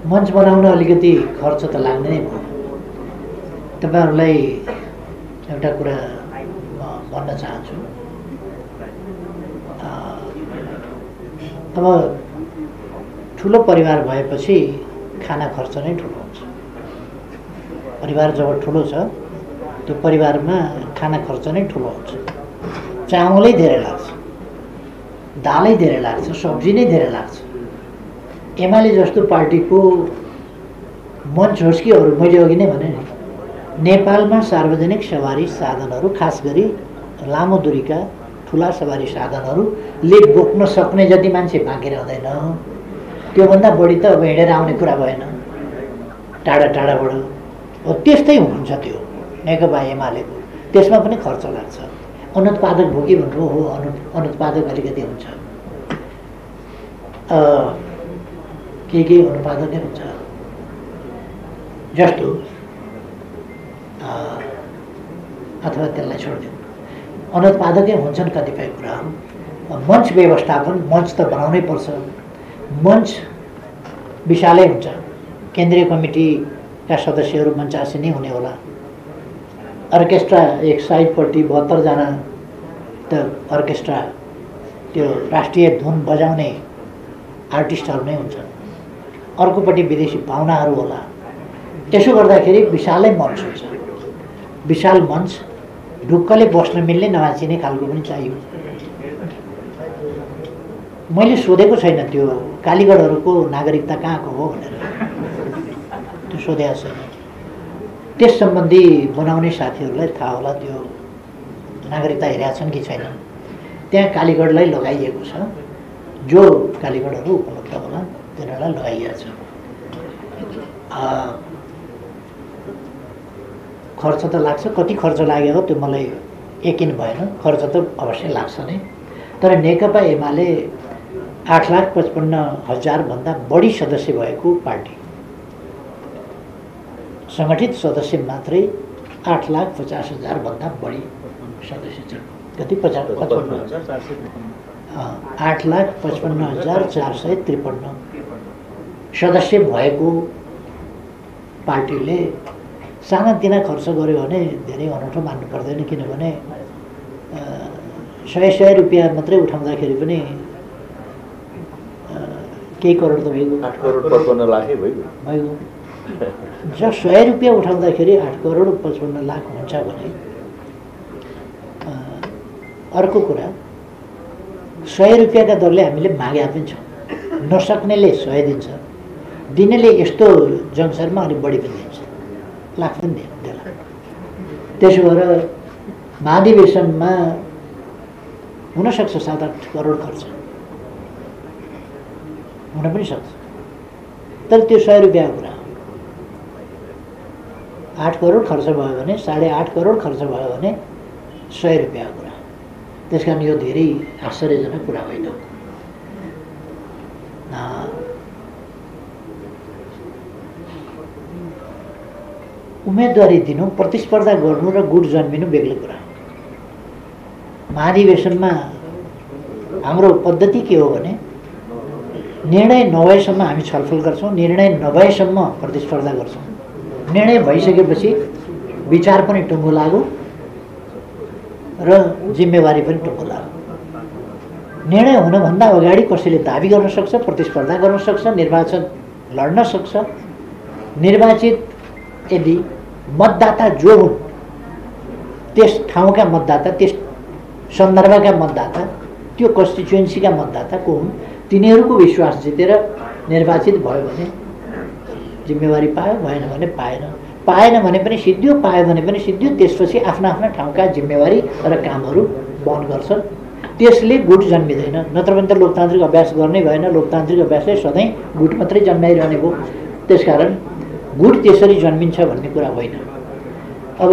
मञ्च बनाउन अलिकति खर्च त लाग्ने नै भयो। तपाईँहरूलाई एउटा कुरा भन्न चाहन्छु, अब ठुलो परिवार भएपछि खाना खर्च नै ठुलो हुन्छ। परिवार जब ठुलो छ त्यो परिवारमा खाना खर्च नै ठुलो हुन्छ। चामलै धेरै लाग्छ, दालै धेरै लाग्छ, सब्जी नै धेरै लाग्छ। एमाले जस्तो पार्टीको मञ्च होस् कि अरू, मैले अघि नै भने नि, नेपालमा सार्वजनिक सवारी साधनहरू, खास गरी लामो दूरीका ठुला सवारी साधनहरूले बोक्न सक्ने जति मान्छे बाँकी रहँदैन। त्योभन्दा बढी त अब हिँडेर आउने कुरा भएन टाढा टाढाबाट। हो त्यस्तै हुनुहुन्छ त्यो नेकपा एमालेको, त्यसमा पनि खर्च लाग्छ। अनुत्पादक भोगी भन्नु हो, अनुत्पादक अलिकति हुन्छ, केही अनुत्पादकै हुन्छ। जस्तो अथवा त्यसलाई छोडिदिउँ, अनुत्पादकै हुन्छन् कतिपय कुराहरू। मञ्च व्यवस्थापन, मञ्च त बनाउनै पर्छ। मञ्च विशालै हुन्छ, केन्द्रीय कमिटीका सदस्यहरू मञ्चासी नै हुने होला। अर्केस्ट्रा एक साइडपट्टि 72 जना त अर्केस्ट्रा, त्यो राष्ट्रिय धुन बजाउने आर्टिस्टहरू नै हुन्छन्। अर्कोपट्टि विदेशी पाहुनाहरू होला। त्यसो गर्दाखेरि विशालै मञ्च हुन्छ। विशाल मञ्च, ढुक्कले बस्न मिल्ने नभाँचिने खालको पनि चाहियो। मैले सोधेको छैन त्यो कालीगढहरूको नागरिकता कहाँको हो भनेर, त्यो सोधेको छैन। त्यस सम्बन्धी बनाउने साथीहरूलाई थाहा होला त्यो नागरिकता हेरेका छन् कि छैनन्। त्यहाँ कालीगढलाई लगाइएको छ, जो कालीगढहरू उपलब्ध होला तिनीहरूलाई लगाइएको छ। खर्च त लाग्छ, कति खर्च लाग्यो त्यो मलाई यकिन भएन। खर्च त अवश्य लाग्छ नै, तर नेकपा एमाले 8,55,000 भन्दा बढी सदस्य भएको पार्टी, सङ्गठित सदस्य मात्रै 8,50,000 भन्दा बढी सदस्य छन्। कति 8,55,453 सदस्य भएको पार्टीले सानातिना खर्च गर्यो भने धेरै अनौठो मान्नु पर्दैन। किनभने 100 रुपियाँ मात्रै उठाउँदाखेरि पनि केही करोड त भइगयो। 8 करोड 55 लाखै भइगयो। 100 रुपियाँ उठाउँदाखेरि 8 करोड 55 लाख हुन्छ भने, अर्को कुरा 100 रुपियाँका दरले हामीले मागे पनि छौँ। नसक्नेले 100 दिन्छ, दिनेले यस्तो जङ्सनमा अलिक बढी पनि दिन्छ, लाख पनि दिँदैन। त्यसो भएर महाधिवेशनमा हुनसक्छ 7-8 करोड खर्च हुन पनि सक्छ, तर त्यो 100 रुपियाँको कुरा हो। 8 करोड खर्च भयो भने, 8.5 करोड खर्च भयो भने 100 रुपियाँको कुरा। त्यस कारण यो धेरै आश्चर्यजनक कुरा होइन। उम्मेदवारी दिनु, प्रतिस्पर्धा गर्नु र गुट जन्मिनु बेग्लै कुरा हो। महाधिवेशनमा हाम्रो पद्धति के हो भने, निर्णय नभएसम्म हामी छलफल गर्छौँ, निर्णय नभएसम्म प्रतिस्पर्धा गर्छौँ। निर्णय भइसकेपछि विचार पनि टुङ्गो लागु र जिम्मेवारी पनि टुङ्गो लागु। निर्णय हुनभन्दा अगाडि कसैले दाबी गर्न सक्छ, प्रतिस्पर्धा गर्न सक्छ, निर्वाचन लड्न सक्छ। निर्वाचित यदि मतदाता जो हुन् त्यस ठाउँका मतदाता, त्यस सन्दर्भका मतदाता, त्यो कन्स्टिट्युएन्सीका मतदाता को हुन्, तिनीहरूको विश्वास जितेर निर्वाचित भयो भने जिम्मेवारी पायो, भएन भने पाएन। पाएन भने पनि सिद्धियो, पायो भने पनि सिद्धियो। त्यसपछि आफ्ना आफ्ना ठाउँका जिम्मेवारी र कामहरू वहन गर्छन्। त्यसले गुट जन्मिँदैन। नत्र भने त लोकतान्त्रिक अभ्यास गर्नै भएन। लोकतान्त्रिक अभ्यासले सधैँ गुट मात्रै जन्माइरहने भयो। त्यसकारण गुट त्यसरी जन्मिन्छ भन्ने कुरा होइन। अब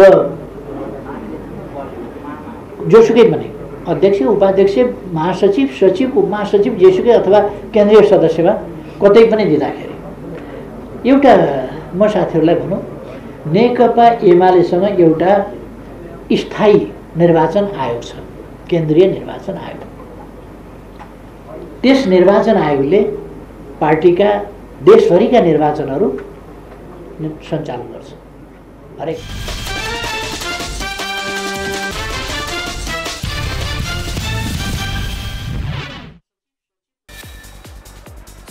जोसुकै पनि अध्यक्ष, उपाध्यक्ष, महासचिव, सचिव, उपमहासचिव, जेसुकै अथवा केन्द्रीय सदस्यमा कतै पनि दिँदाखेरि एउटा म साथीहरूलाई भनौँ, नेकपा एमालेसँग एउटा स्थायी निर्वाचन आयोग छ, केन्द्रीय निर्वाचन आयोग। त्यस निर्वाचन आयोगले पार्टीका देशभरिका निर्वाचनहरू सञ्चालन गर्छ। हरेक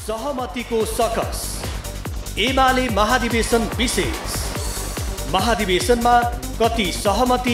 सहमतिको सकस एमाले महाधिवेशन विशेष। महाधिवेशनमा कति सहमति